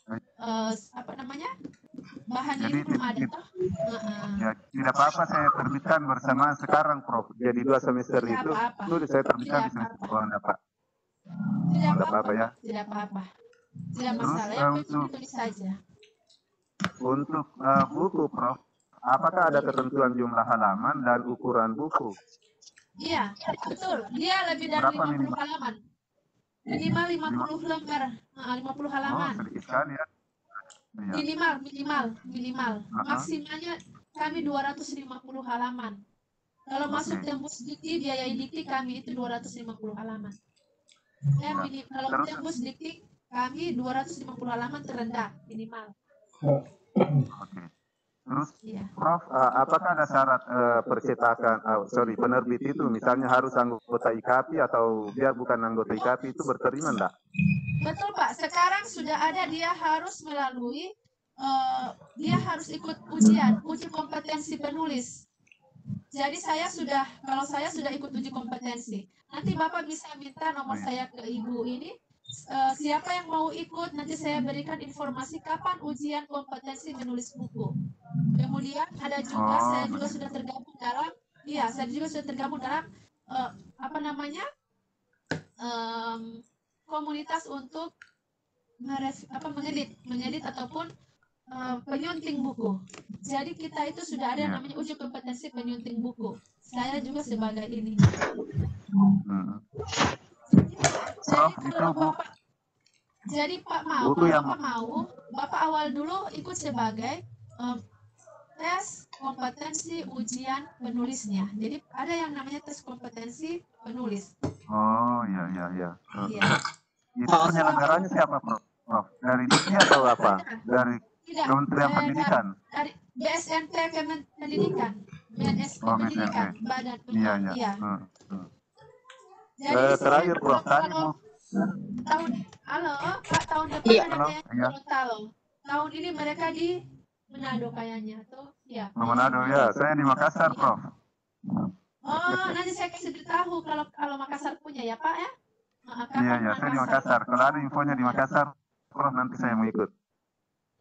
apa namanya? Bahannya Jadi itu belum ada toh. Ya, tidak apa-apa saya terbitkan bersama sekarang Prof. Jadi 2 semester Tidak itu apa-apa. saya terbitkan Tidak di semester apa-apa. bawah Pak. Tidak Tidak apa-apa apa-apa ya. Tidak apa-apa. Tidak Terus, masalah. Yang penting untuk- ditulis saja. Untuk buku Prof, apakah ada ketentuan jumlah halaman dan ukuran buku? Iya, betul. Dia lebih dari Berapa 50 minimal? halaman. Minimal 50 lembar. 50 Oh, halaman. sedikit sekali ya. Iya. Minimal. Maksimalnya kami 250 halaman. Kalau masuk Oke. tembus dikti, biaya dikti kami itu 250 halaman. Kalau Terus? tembus dikti kami 250 halaman terendah minimal. Oke. Terus Iya. Prof, apakah ada syarat penerbit itu misalnya harus anggota IKAPI atau biar bukan anggota IKAPI itu berterima enggak? Betul Pak, sekarang sudah ada dia harus melalui dia harus ikut uji kompetensi penulis. Jadi kalau saya sudah ikut uji kompetensi. Nanti Bapak bisa minta nomor saya ke Ibu ini. Siapa yang mau ikut, nanti saya berikan informasi kapan ujian kompetensi menulis buku. Kemudian ada juga, saya juga sudah tergabung dalam, komunitas untuk mengedit ataupun penyunting buku. Jadi kita itu sudah ada namanya uji kompetensi penyunting buku. Saya juga sebagai ini. Jadi kalau Bapak, Pak mau, Bapak awal dulu ikut sebagai tes kompetensi ujian penulisnya. Jadi ada yang namanya tes kompetensi penulis. Oh, iya. Iya. Itu penyelenggaranya siapa, Prof? Dari DIKI atau apa? Dari Kementerian Pendidikan? Dari BSNP Pendidikan. BNSP Oh, Pendidikan. BSNP. Badan Iya. Jadi Terakhir, Prof, tadi Bu. tahun depan Iya. ada yang Iya. Gorontalo. Tahun ini mereka di Manado kayaknya tuh. Ya. Manado ya, saya di Makassar, Prof. Oh, nanti saya kasih beritahu kalau Makassar punya ya, Pak ya? Iya, saya di Makassar. Kalau ada infonya di Makassar, Prof, nanti saya mau ikut.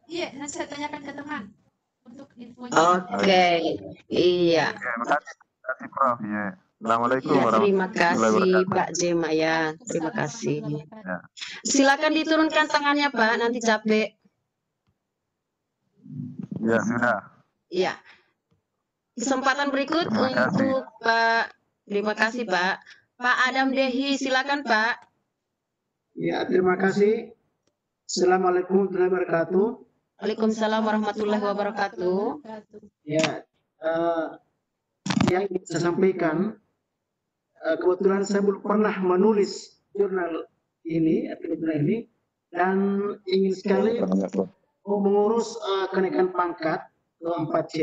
Iya, nanti saya tanyakan ke teman untuk infonya. Oke, iya. Oke, makasih Prof. Iya. Assalamualaikum Ya, terima warahmatullahi kasih wabarakatuh. Pak Jema ya. Terima kasih. Ya. Silakan diturunkan tangannya Pak, nanti capek. Ya, sudah. Iya. Kesempatan berikut Terima kasih. untuk Pak. Terima kasih Pak. Pak Adam Dehi, silakan Pak. Ya, terima kasih. Assalamualaikum warahmatullahi wabarakatuh. Waalaikumsalam warahmatullahi wabarakatuh. Ya, yang ingin saya sampaikan, kebetulan saya belum pernah menulis jurnal ini, dan ingin sekali mengurus kenaikan pangkat ke 4C,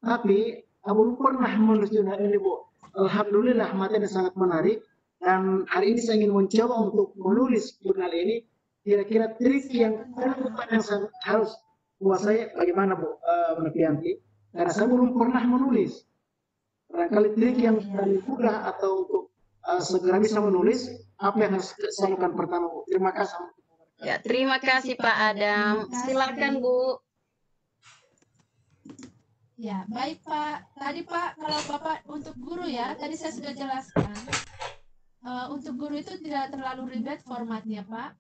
tapi belum pernah menulis jurnal ini, Bu. Alhamdulillah, materi sangat menarik, dan hari ini saya ingin mencoba untuk menulis jurnal ini. Kira-kira trik yang saya harus kuasai bagaimana, Bu Novianti? Karena saya belum pernah menulis. Barangkali trik yang paling mudah atau untuk segera bisa menulis, apa yang harus saya lakukan pertama, Bu? Terima kasih. Ya, terima kasih Pak Adam. Silakan Bu. Ya, baik Pak. Tadi Pak, kalau Bapak untuk guru ya, tadi saya sudah jelaskan. Untuk guru itu tidak terlalu ribet formatnya Pak.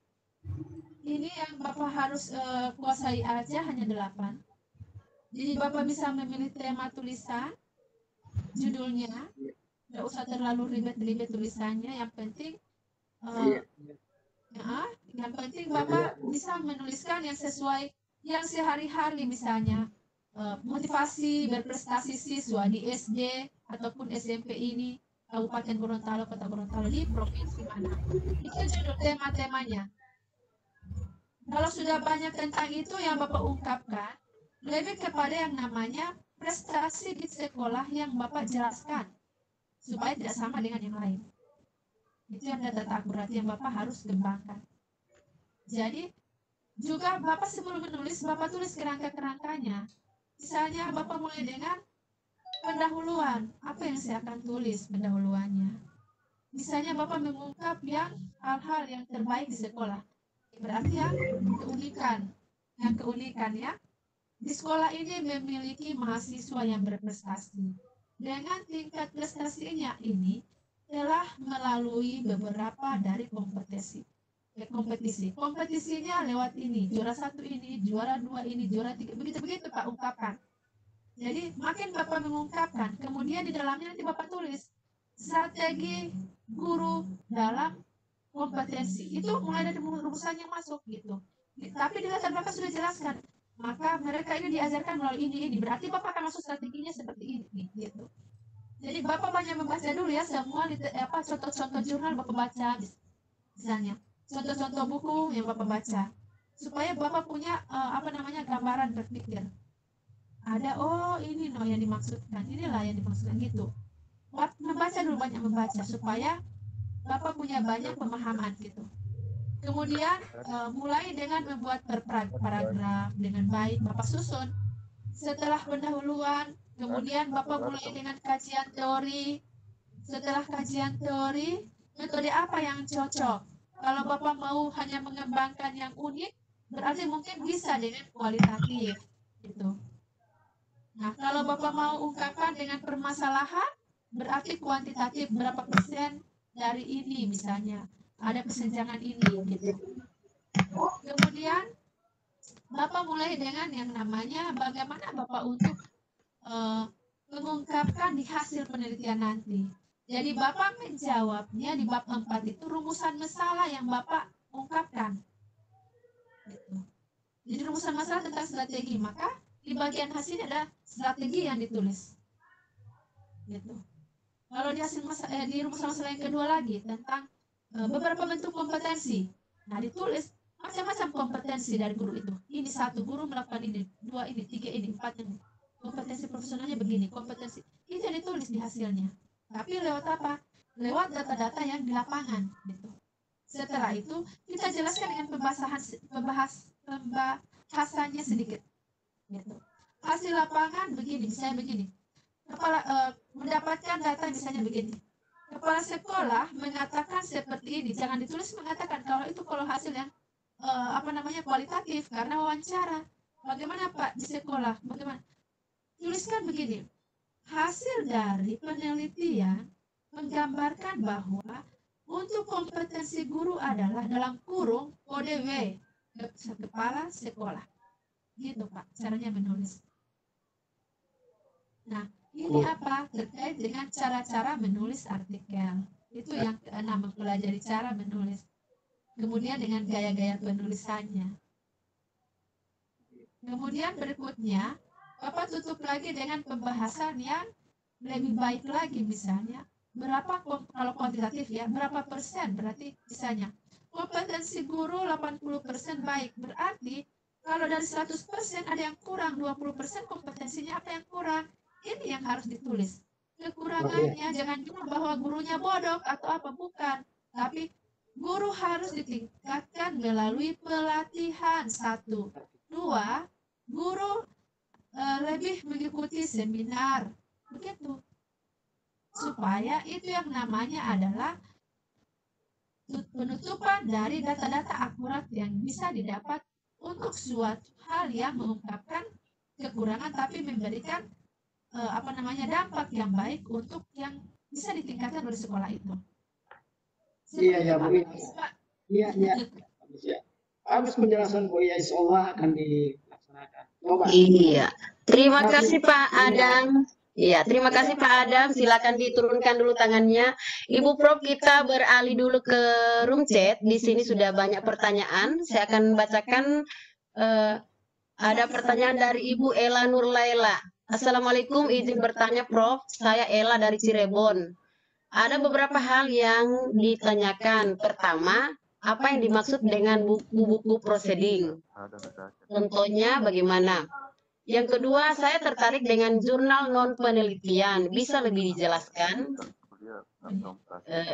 Ini yang Bapak harus kuasai aja hanya 8. Jadi Bapak bisa memilih tema tulisan, judulnya, nggak usah terlalu ribet-ribet tulisannya. Yang penting Ya, yang penting Bapak bisa menuliskan yang sesuai yang sehari-hari, misalnya motivasi berprestasi siswa di SD ataupun SMP ini, Kabupaten Gorontalo, Kota Gorontalo, di provinsi mana. Itu judul tema-temanya. Kalau sudah banyak tentang itu yang Bapak ungkapkan, lebih kepada yang namanya prestasi di sekolah yang Bapak jelaskan, supaya tidak sama dengan yang lain. Itu yang data akurat yang Bapak harus kembangkan. Jadi, juga Bapak sebelum menulis, Bapak tulis kerangka-kerangkanya. Misalnya Bapak mulai dengan pendahuluan. Apa yang saya akan tulis pendahuluannya? Misalnya Bapak mengungkap yang hal-hal yang terbaik di sekolah. Berarti yang keunikan. Yang keunikan ya. Di sekolah ini memiliki mahasiswa yang berprestasi. Dengan tingkat prestasinya ini telah melalui beberapa dari kompetisi. Kompetisinya lewat ini, juara 1 ini, juara 2 ini, juara 3, begitu-begitu Pak ungkapkan. Jadi makin Bapak mengungkapkan, kemudian di dalamnya nanti Bapak tulis strategi guru dalam kompetensi. Itu mulai dari rumusannya masuk gitu. Tapi di latar belakang sudah jelaskan, maka mereka ini diajarkan melalui ini. Berarti Bapak akan masuk strateginya seperti ini gitu. Jadi Bapak banyak membaca dulu ya semua contoh-contoh jurnal Bapak baca misalnya. Contoh-contoh buku yang Bapak baca supaya Bapak punya gambaran berpikir. Ada ini yang dimaksudkan, inilah yang dimaksudkan gitu. Membaca dulu, banyak membaca supaya Bapak punya banyak pemahaman gitu. Kemudian mulai dengan membuat paragraf dengan baik, Bapak susun. Setelah pendahuluan, kemudian Bapak mulai dengan kajian teori. Setelah kajian teori, metode apa yang cocok? Kalau Bapak mau hanya mengembangkan yang unik, berarti mungkin bisa dengan kualitatif gitu. Nah, kalau Bapak mau ungkapkan dengan permasalahan, berarti kuantitatif, berapa persen dari ini misalnya. Ada kesenjangan ini gitu. Kemudian Bapak mulai dengan yang namanya bagaimana Bapak untuk mengungkapkan di hasil penelitian nanti. Jadi Bapak menjawabnya di bab 4 itu rumusan masalah yang Bapak ungkapkan. Gitu. Jadi rumusan masalah tentang strategi, maka di bagian hasilnya ada strategi yang ditulis. Gitu. Kalau di hasil di rumusan masalah yang kedua lagi tentang beberapa bentuk kompetensi. Nah, ditulis macam-macam kompetensi dari guru itu. Ini 1 guru melakukan ini, 2 ini, 3 ini, 4 ini. Kompetensi profesionalnya begini, kompetensi. Itu yang ditulis di hasilnya. Tapi lewat apa? Lewat data-data yang di lapangan gitu. Setelah itu kita jelaskan dengan pembahasannya sedikit gitu. Hasil lapangan begini, misalnya begini. Mendapatkan data misalnya begini. Kepala sekolah mengatakan seperti ini. Jangan ditulis mengatakan kalau hasil yang kualitatif karena wawancara. Bagaimana Pak di sekolah? Bagaimana? Tuliskan begini. Hasil dari penelitian menggambarkan bahwa untuk kompetensi guru adalah dalam kurung kode W, kepala sekolah. Gitu Pak, caranya menulis. Nah, ini apa? Terkait dengan cara-cara menulis artikel. Itu yang keenam, mempelajari cara menulis. Kemudian dengan gaya-gaya penulisannya. Kemudian berikutnya, Bapak tutup lagi dengan pembahasan yang lebih baik lagi, misalnya berapa kalau kuantitatif ya, berapa persen berarti misalnya kompetensi guru 80% baik, berarti kalau dari 100% ada yang kurang, 20% kompetensinya apa yang kurang, ini yang harus ditulis. Kekurangannya jangan cuma bahwa gurunya bodoh atau apa, bukan, tapi guru harus ditingkatkan melalui pelatihan. 1, 2, guru lebih mengikuti seminar, begitu, supaya itu yang namanya adalah penutupan dari data-data akurat yang bisa didapat untuk suatu hal yang mengungkapkan kekurangan tapi memberikan dampak yang baik untuk yang bisa ditingkatkan oleh sekolah itu. Iya Bu. Iya. Habis penjelasan Bu, ya insya Allah akan dilaksanakan. Coba. Iya. Terima kasih Pak Adam. Iya, terima kasih Pak Adam. Silakan diturunkan dulu tangannya. Ibu Prof, kita beralih dulu ke room chat. Di sini sudah banyak pertanyaan. Saya akan bacakan. Ada pertanyaan dari Ibu Ela Nurlaila. Assalamualaikum, izin bertanya Prof. Saya Ela dari Cirebon. Ada beberapa hal yang ditanyakan. Pertama, apa yang dimaksud dengan buku-buku proceeding? Contohnya bagaimana? Yang kedua, saya tertarik dengan jurnal non-penelitian. Bisa lebih dijelaskan?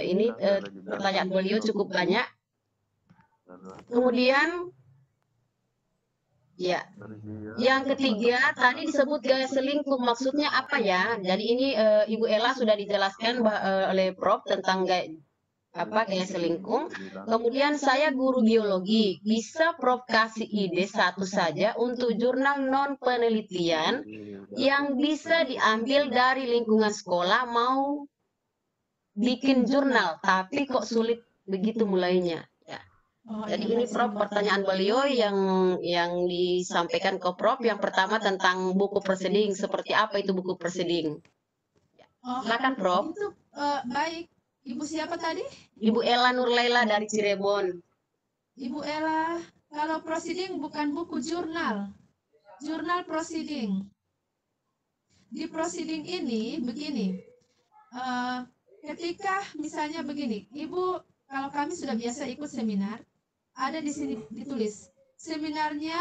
Ini pertanyaan beliau cukup banyak. Kemudian, ya, yang ketiga, tadi disebut gaya selingkuh. Maksudnya apa ya? Jadi ini Ibu Ella sudah dijelaskan oleh Prof tentang gaya selingkuh. Kemudian saya guru biologi, bisa Prof kasih ide satu saja untuk jurnal non penelitian yang bisa diambil dari lingkungan sekolah, mau bikin jurnal tapi kok sulit begitu mulainya. Ya. Jadi ini Prof pertanyaan beliau yang disampaikan ke Prof. Yang pertama tentang buku proceeding, seperti apa itu buku proceeding? Silakan Prof. Itu baik. Ibu siapa tadi? Ibu Ella Nurlaila dari Cirebon. Ibu Ella, kalau proceeding bukan buku jurnal. Jurnal proceeding. Di proceeding ini begini. Ketika misalnya begini, Ibu, kalau kami sudah biasa ikut seminar, ada di sini ditulis seminarnya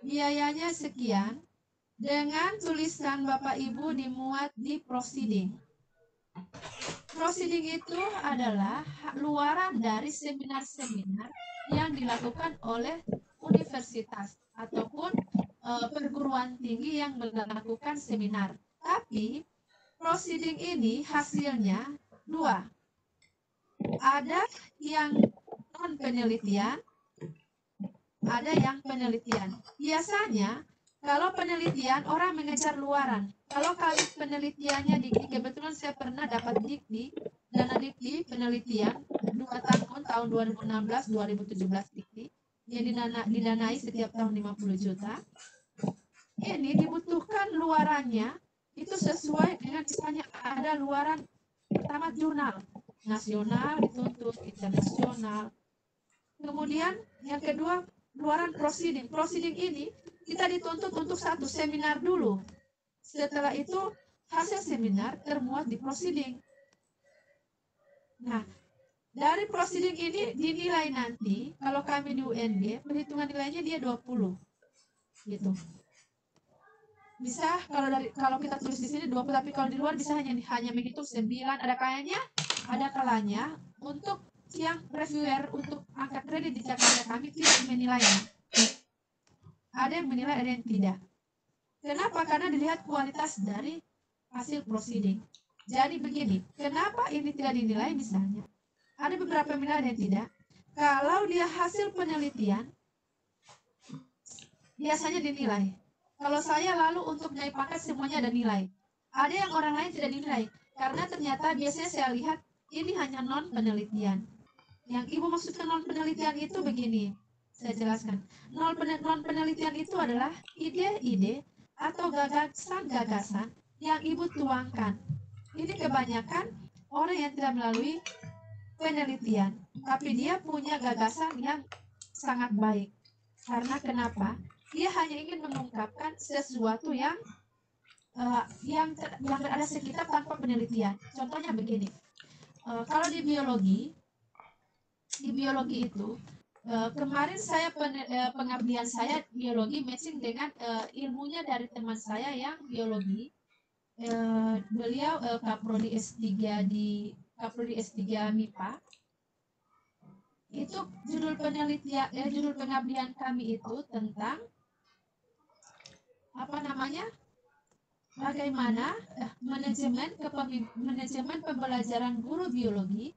biayanya sekian dengan tulisan Bapak Ibu dimuat di proceeding. Proceeding itu adalah luaran dari seminar-seminar yang dilakukan oleh universitas ataupun perguruan tinggi yang melakukan seminar. Tapi proceeding ini hasilnya dua. Ada yang non penelitian, ada yang penelitian. Biasanya kalau penelitian orang mengejar luaran. Kalau kali penelitiannya Dikti, kebetulan saya pernah dapat Dikti, dana Dikti penelitian 2 tahun 2016-2017 Dikti yang didanai setiap tahun 50 juta. Ini dibutuhkan luarannya itu sesuai dengan misalnya ada luaran pertama jurnal nasional dituntut internasional. Kemudian yang kedua luaran proceeding. Proceeding ini kita dituntut untuk satu seminar dulu. Setelah itu hasil seminar termuat di proceeding. Nah, dari proceeding ini dinilai nanti kalau kami di UNB perhitungan nilainya dia 20. Gitu. Bisa kalau kita tulis di sini 20, tapi kalau di luar bisa hanya menghitung 9. Ada kalanya untuk yang reviewer untuk angkat kredit di Jakarta kami tidak menilainya. Ada yang menilai, ada yang tidak. Kenapa? Karena dilihat kualitas dari hasil proceeding. Jadi begini, kenapa ini tidak dinilai misalnya? Ada beberapa menilai dan tidak. Kalau dia hasil penelitian, biasanya dinilai. Kalau saya lalu untuk naik pangkat semuanya ada nilai. Ada yang orang lain tidak dinilai. Karena ternyata biasanya saya lihat ini hanya non penelitian. Yang Ibu maksudkan non penelitian itu begini. Saya jelaskan. Non penelitian itu adalah ide-ide atau gagasan-gagasan yang Ibu tuangkan. Ini kebanyakan orang yang tidak melalui penelitian, tapi dia punya gagasan yang sangat baik. Karena kenapa? Dia hanya ingin mengungkapkan sesuatu yang berada sekitar tanpa penelitian. Contohnya begini. Kalau di biologi itu kemarin saya pengabdian saya biologi matching dengan ilmunya dari teman saya yang biologi. Beliau kaprodi S3 MIPA. Itu judul pengabdian kami itu tentang bagaimana manajemen pembelajaran guru biologi.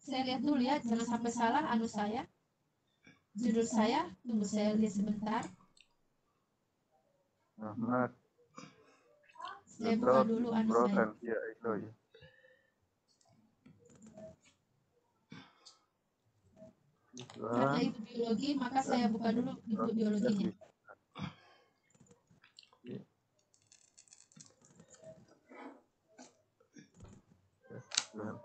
Saya lihat dulu ya, jangan sampai salah saya. Judul saya, tunggu saya lihat sebentar. Saya buka dulu saya. Karena itu biologi, maka saya buka dulu buku biologinya.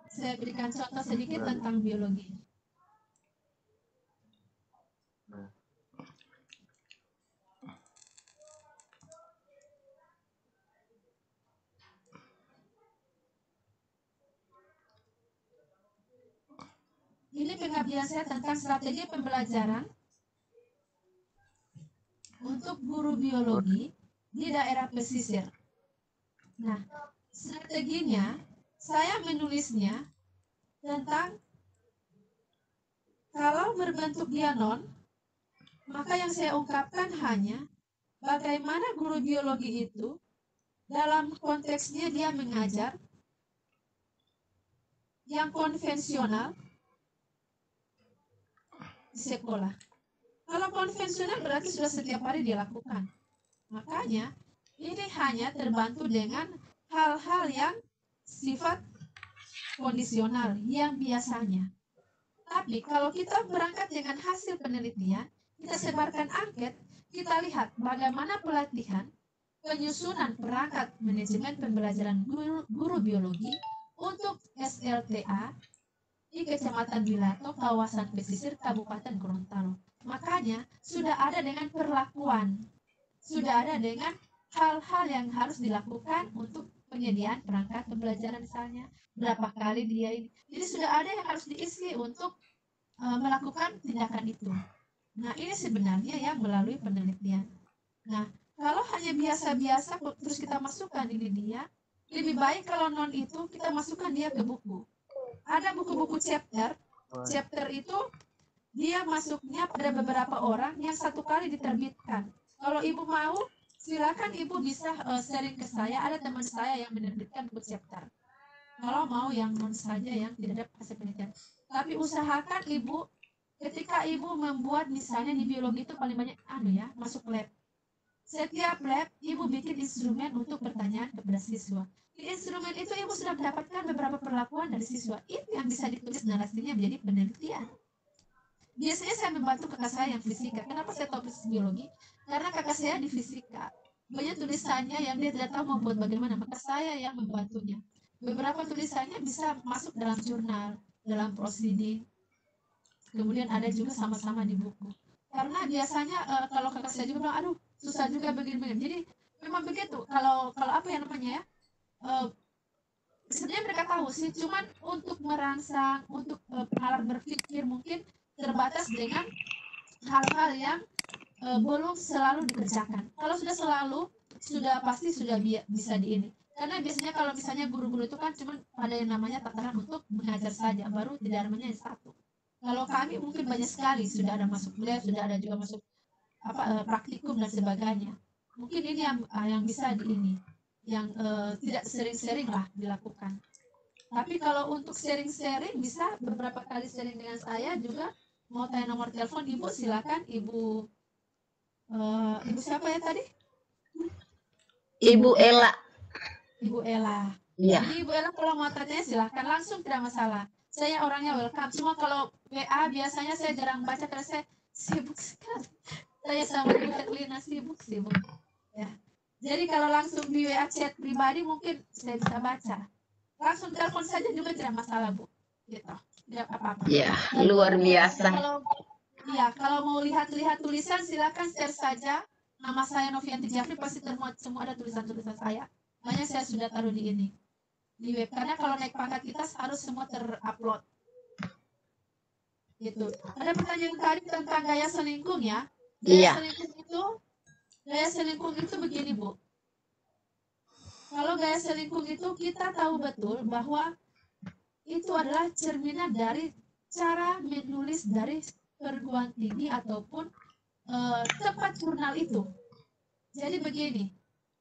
Saya berikan contoh sedikit tentang biologi. Ini pengabdian saya tentang strategi pembelajaran untuk guru biologi di daerah pesisir. Nah, strateginya saya menulisnya tentang kalau berbentuk dia non, maka yang saya ungkapkan hanya bagaimana guru biologi itu dalam konteksnya dia mengajar yang konvensional di sekolah. Kalau konvensional berarti sudah setiap hari dilakukan. Makanya ini hanya terbantu dengan hal-hal yang sifat kondisional yang biasanya. Tapi kalau kita berangkat dengan hasil penelitian, kita sebarkan angket, kita lihat bagaimana pelatihan, penyusunan perangkat manajemen pembelajaran guru biologi untuk SLTA di Kecamatan Bilato, kawasan pesisir Kabupaten Gorontalo. Makanya sudah ada dengan perlakuan, sudah ada dengan hal-hal yang harus dilakukan untuk penyediaan perangkat pembelajaran misalnya, berapa kali dia ini. Jadi sudah ada yang harus diisi untuk melakukan tindakan itu. Nah, ini sebenarnya yang melalui penelitian. Nah, kalau hanya biasa-biasa terus kita masukkan ini dia, lebih baik kalau non itu kita masukkan dia ke buku. Ada buku-buku chapter itu dia masuknya pada beberapa orang yang satu kali diterbitkan. Kalau ibu mau, silakan ibu bisa sharing ke saya. Ada teman saya yang menerbitkan buku chapter. Kalau mau yang non saja yang tidak ada hasil penelitian. Tapi usahakan ibu, ketika ibu membuat misalnya di biologi itu paling banyak masuk lab. Setiap lab ibu bikin instrumen untuk pertanyaan kepada siswa. Di instrumen itu ibu sudah mendapatkan beberapa perlakuan dari siswa. Itu yang bisa ditulis narasinya menjadi penelitian. Biasanya saya membantu kakak saya yang fisika. Kenapa saya tahu biologi? Karena kakak saya di fisika. Banyak tulisannya yang dia tidak tahu membuat bagaimana, maka saya yang membantunya. Beberapa tulisannya bisa masuk dalam jurnal, dalam proceeding. Kemudian ada juga sama-sama di buku. Karena biasanya kalau kakak saya juga bilang, aduh susah juga begini-begini. Jadi memang begitu. Kalau apa yang namanya ya, sebenarnya mereka tahu sih, cuman untuk merangsang, untuk alat berpikir mungkin terbatas dengan hal-hal yang belum selalu dikerjakan. Kalau sudah selalu, sudah pasti sudah bisa di ini. Karena biasanya kalau misalnya guru-guru itu kan cuma ada yang namanya tataran untuk mengajar saja, baru tidak namanya satu. Kalau kami mungkin banyak sekali, sudah ada masuk lab, sudah ada juga masuk praktikum dan sebagainya. Mungkin ini yang bisa di ini, yang tidak sering-sering lah dilakukan. Tapi kalau untuk sharing-sharing bisa beberapa kali sharing dengan saya juga. Mau tanya nomor telepon ibu, silakan ibu siapa ya tadi? Ibu Ella. Ibu Ella. Iya. Jadi Ibu Ella kalau mau tanya silahkan langsung, tidak masalah. Saya orangnya welcome. Cuma kalau WA biasanya saya jarang baca karena saya sibuk sekali. Saya sama Ibu Herlina sibuk. Ya. Jadi kalau langsung di WA chat pribadi mungkin saya bisa baca. Langsung telepon saja juga tidak masalah, Bu. Gitu. Tidak apa-apa. Ya, luar biasa. Kalau mau lihat-lihat tulisan silakan share saja. Nama saya Novianti Jafri, pasti termuat semua ada tulisan-tulisan saya. Banyak saya sudah taruh di ini. Di web, karena kalau naik pangkat kita harus semua terupload. Gitu. Ada pertanyaan tadi tentang gaya selingkuh ya. Gaya selingkuh itu begini, Bu. Kalau gaya selingkuh itu kita tahu betul bahwa itu adalah cerminan dari cara menulis dari perguruan tinggi ataupun tempat jurnal itu. Jadi begini,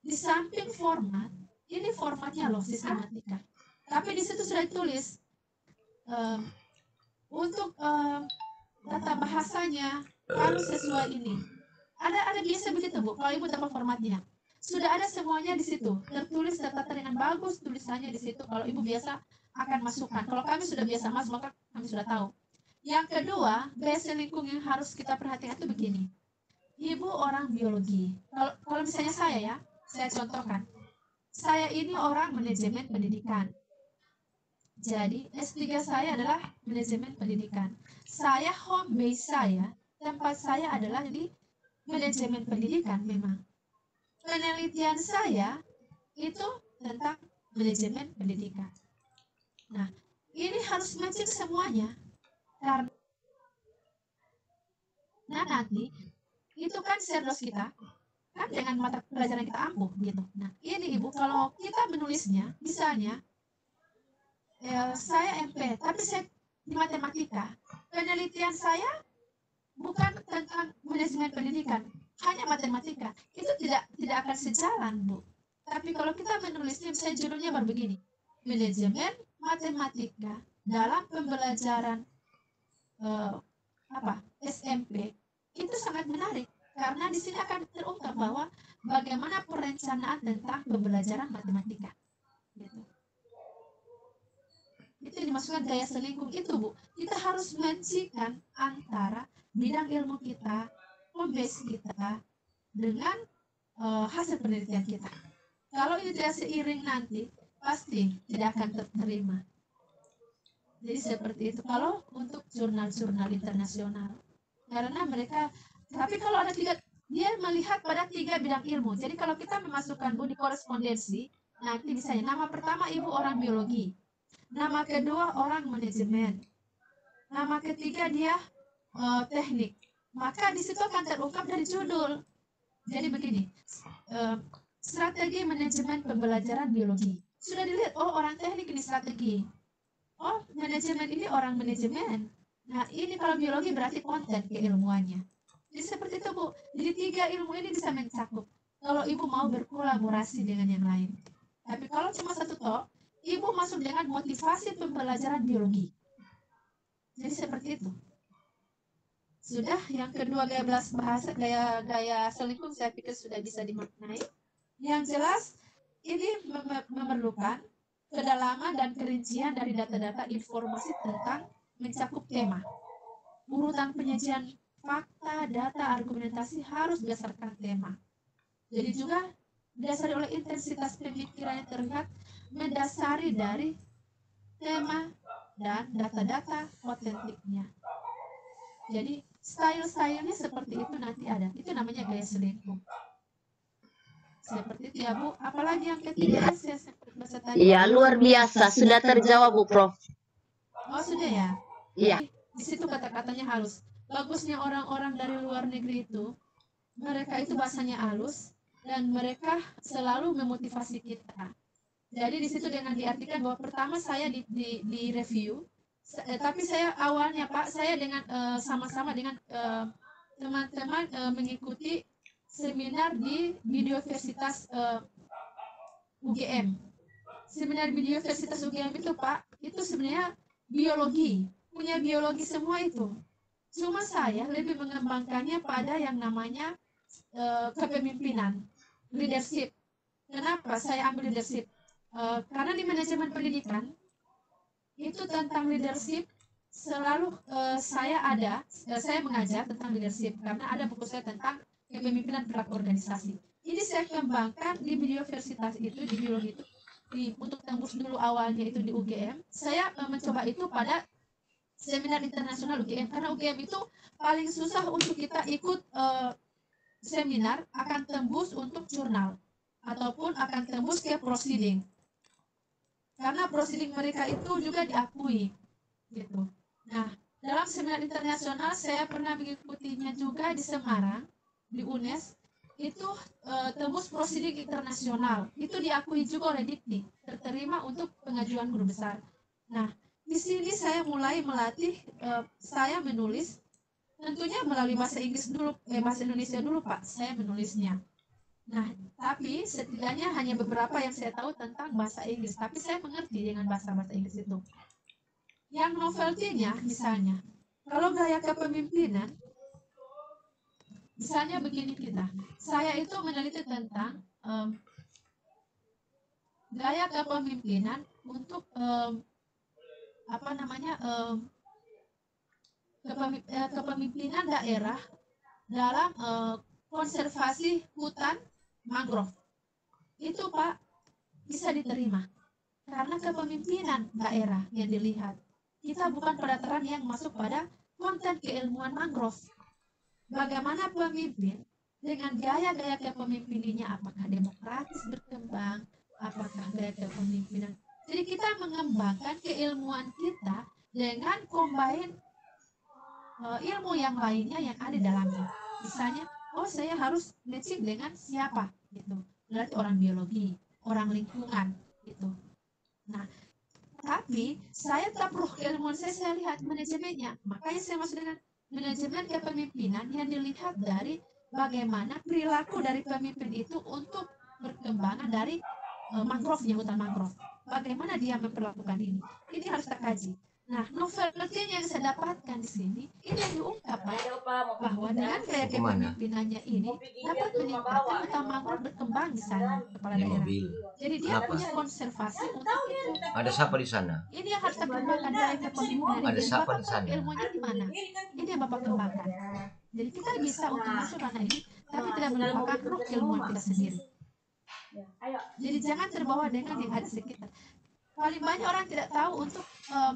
di samping format, ini formatnya loh sistematika. Tapi di situ sudah ditulis untuk tata bahasanya harus sesuai ini. Ada biasa begitu, Bu. Kalau ibu dapat formatnya, sudah ada semuanya di situ. Tertulis tertata dengan bagus tulisannya di situ. Kalau ibu biasa akan masukkan. Kalau kami sudah biasa masuk, maka kami sudah tahu. Yang kedua, gaya selingkuh yang harus kita perhatikan itu begini. Ibu orang biologi. Kalau misalnya saya contohkan. Saya ini orang manajemen pendidikan. Jadi S3 saya adalah manajemen pendidikan. Saya home base saya, tempat saya adalah di manajemen pendidikan memang. Penelitian saya itu tentang manajemen pendidikan. Nah, ini harus matching semuanya. Karena nanti itu kan serdos kita kan dengan mata pelajaran kita ampuh gitu. Nah, ini Ibu kalau kita menulisnya misalnya saya MP, tapi saya di matematika. Penelitian saya bukan tentang manajemen pendidikan, hanya matematika. Itu tidak akan sejalan, Bu. Tapi kalau kita menulisnya, saya judulnya baru begini, manajemen matematika dalam pembelajaran SMP, itu sangat menarik karena di sini akan terungkap bahwa bagaimana perencanaan tentang pembelajaran matematika. Gitu. Itu dimasukkan gaya selingkuh itu, Bu. Kita harus mencikan antara bidang ilmu kita, home base kita, dengan hasil penelitian kita. Kalau ini tidak seiring nanti, pasti tidak akan terterima. Jadi seperti itu. Kalau untuk jurnal-jurnal internasional, karena mereka, tapi kalau ada tiga, dia melihat pada 3 bidang ilmu. Jadi kalau kita memasukkan Bu di korespondensi, nanti misalnya nama pertama Ibu orang biologi, nama kedua orang manajemen, nama ketiga dia teknik. Maka di situ akan terungkap dari judul. Jadi begini, strategi manajemen pembelajaran biologi. Sudah dilihat, oh orang teknik ini strategi. Oh manajemen ini orang manajemen. Nah ini kalau biologi berarti konten keilmuannya. Jadi seperti itu Bu. Jadi 3 ilmu ini bisa mencakup. Kalau Ibu mau berkolaborasi dengan yang lain. Tapi kalau cuma satu toh, Ibu masuk dengan motivasi pembelajaran biologi. Jadi seperti itu. Sudah, yang kedua gaya bahasa, gaya selingkuh saya pikir sudah bisa dimaknai. Yang jelas, ini memerlukan kedalaman dan kerincian dari data-data informasi tentang mencakup tema. Urutan penyajian fakta, data, argumentasi harus berdasarkan tema. Jadi juga didasari oleh intensitas pemikiran yang terlihat mendasari dari tema dan data-data otentiknya. Jadi style-stylenya seperti itu nanti ada. Itu namanya gaya selingkuh. Seperti itu ya Bu. Apalagi yang ketiga saya sempat baca tadi. Iya, luar biasa. Sudah terjawab Bu Prof. Oh sudah ya? Iya. Di situ kata-katanya halus. Bagusnya orang-orang dari luar negeri itu, mereka itu bahasanya halus dan mereka selalu memotivasi kita. Jadi di situ dengan diartikan bahwa pertama saya di review, tapi saya awalnya Pak, saya dengan sama-sama dengan teman-teman mengikuti seminar di Biodiversitas UGM. Seminar Biodiversitas UGM itu Pak, itu sebenarnya biologi, punya biologi semua itu. Cuma saya lebih mengembangkannya pada yang namanya kepemimpinan, leadership. Kenapa saya ambil leadership? Karena di manajemen pendidikan itu tentang leadership selalu saya mengajar tentang leadership karena ada buku saya tentang kepemimpinan perilaku organisasi. Ini saya kembangkan di biodiversitas itu, di biologi itu, untuk tembus dulu awalnya itu di UGM. Saya mencoba itu pada seminar internasional UGM karena UGM itu paling susah untuk kita ikut seminar akan tembus untuk jurnal ataupun akan tembus ke proceeding. Karena proceeding mereka itu juga diakui gitu. Nah, dalam seminar internasional saya pernah mengikutinya juga di Semarang, di UNES, itu tembus proceeding internasional. Itu diakui juga oleh Dikti, terterima untuk pengajuan guru besar. Nah, di sini saya mulai melatih saya menulis, tentunya melalui bahasa Inggris dulu, bahasa Indonesia dulu Pak, saya menulisnya. Nah, tapi setidaknya hanya beberapa yang saya tahu tentang bahasa Inggris, tapi saya mengerti dengan bahasa-bahasa Inggris itu. Yang novelty-nya misalnya, kalau gaya kepemimpinan, misalnya begini kita, saya itu meneliti tentang gaya kepemimpinan untuk kepemimpinan daerah dalam konservasi hutan mangrove. Itu Pak bisa diterima karena kepemimpinan daerah yang dilihat. Kita bukan pendaftaran yang masuk pada konten keilmuan mangrove. Bagaimana pemimpin dengan gaya-gaya kepemimpinannya, apakah demokratis berkembang, apakah gaya kepemimpinan. Jadi kita mengembangkan keilmuan kita dengan combine ilmu yang lainnya yang ada di dalamnya. Misalnya, oh saya harus matching dengan siapa gitu. Berarti orang biologi, orang lingkungan gitu. Nah, tapi saya tetap perlu keilmuan saya lihat manajemennya. Makanya saya masuk dengan manajemen kepemimpinan yang dilihat dari bagaimana perilaku dari pemimpin itu untuk perkembangan dari mangrove-nya, hutan mangrove. Bagaimana dia memperlakukan ini. Ini harus kita kaji. Nah, novelty yang saya dapatkan di sini, ini yang diungkap bahwa dengan gaya kepemimpinannya ini dapat meningkatkan hutan mangrove berkembang di sana, kepala daerah. Jadi dia punya konservasi untuk itu. Ada siapa di sana? Ini yang harus kita kembangkan gaya kepemimpinan. Ada siapa Bapak di sana? ilmunya di mana? Ini yang Bapak kembangkan. Jadi kita bisa untuk masuk ranah ini, tapi tidak melupakan ruh ilmuwan kita sendiri. Jadi jangan terbawa dengan yang ada di sekitar. Paling banyak orang tidak tahu untuk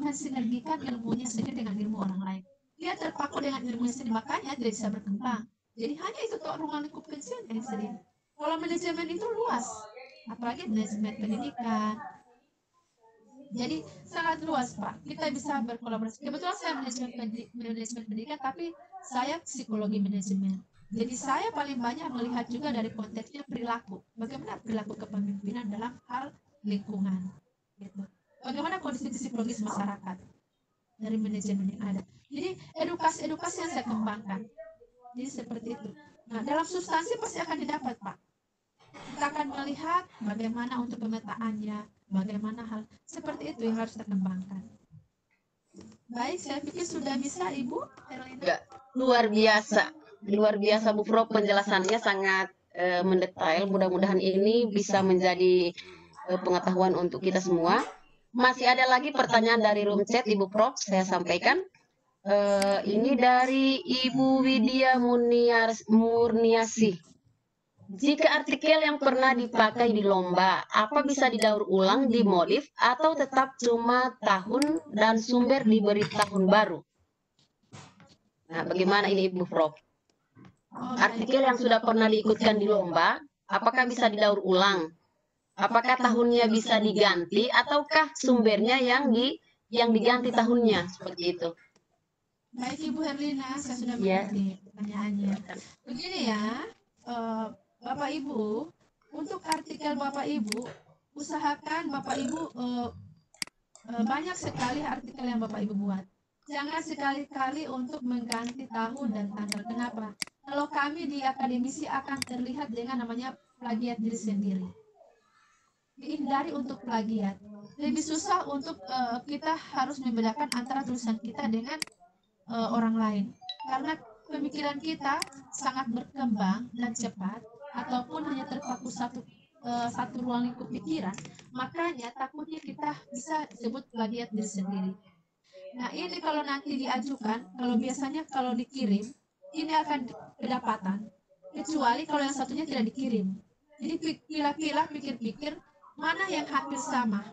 mensinergikan ilmunya sendiri dengan ilmu orang lain. Dia terpaku dengan ilmunya sendiri, makanya tidak bisa berkembang. Jadi hanya itu tuh ruang lingkup kecil yang sendiri. Kalau manajemen itu luas, apalagi manajemen pendidikan. Jadi sangat luas Pak. Kita bisa berkolaborasi. Kebetulan saya manajemen pendidikan, tapi saya psikologi manajemen. Jadi saya paling banyak melihat juga dari konteksnya perilaku. Bagaimana perilaku kepemimpinan dalam hal lingkungan. Gitu. Bagaimana kondisi psikologis masyarakat dari manajemen yang ada. Jadi edukasi yang saya kembangkan. Jadi seperti itu. Nah, dalam substansi pasti akan didapat Pak. Kita akan melihat bagaimana untuk pemetaannya, bagaimana hal seperti itu yang harus kita kembangkan. Baik, saya pikir sudah bisa Ibu Herlina. Ya, luar biasa Bu Prof, penjelasannya sangat mendetail. Mudah-mudahan ini bisa menjadi pengetahuan untuk kita semua. Masih ada lagi pertanyaan dari room chat Ibu Prof, saya sampaikan. Ini dari Ibu Widya Murniasi. Jika artikel yang pernah dipakai di lomba, apa bisa didaur ulang, dimodif, atau tetap cuma tahun dan sumber diberi tahun baru? Nah, bagaimana ini Ibu Prof? Artikel yang sudah pernah diikutkan di lomba, apakah bisa didaur ulang? Apakah tahunnya bisa diganti, ataukah sumbernya yang diganti tahunnya? Seperti itu. Baik Ibu Herlina, saya sudah mengerti pertanyaannya. Begini ya, Bapak Ibu, untuk artikel Bapak Ibu, usahakan Bapak Ibu banyak sekali artikel yang Bapak Ibu buat. Jangan sekali-kali untuk mengganti tahun dan tanggal. Kenapa? Kalau kami di akademisi akan terlihat dengan namanya plagiat diri sendiri. Dihindari untuk plagiat. Lebih susah untuk kita harus membedakan antara tulisan kita dengan orang lain. Karena pemikiran kita sangat berkembang dan cepat, ataupun hanya terpaku satu ruang lingkup pikiran, makanya takutnya kita bisa disebut plagiat diri sendiri. Nah ini kalau nanti diajukan, kalau biasanya kalau dikirim, ini akan kedapatan. Kecuali kalau yang satunya tidak dikirim. Jadi pilah-pilah, pikir-pikir, mana yang hampir sama.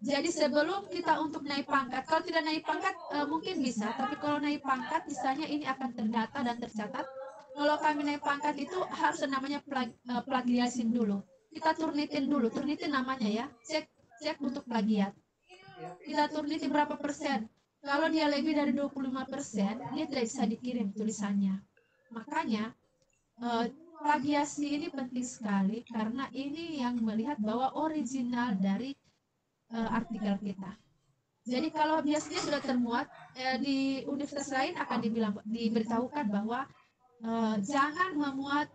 Jadi sebelum kita untuk naik pangkat, kalau tidak naik pangkat mungkin bisa, tapi kalau naik pangkat misalnya ini akan terdata dan tercatat. Kalau kami naik pangkat itu harus namanya plagiasin dulu. Kita turnitin dulu, turnitin namanya ya, cek untuk plagiat. Kita turnitin berapa persen. Kalau dia lebih dari 25%, dia tidak bisa dikirim tulisannya. Makanya plagiasi ini penting sekali karena ini yang melihat bahwa original dari artikel kita. Jadi kalau biasanya sudah termuat di universitas lain akan diberitahukan bahwa jangan memuat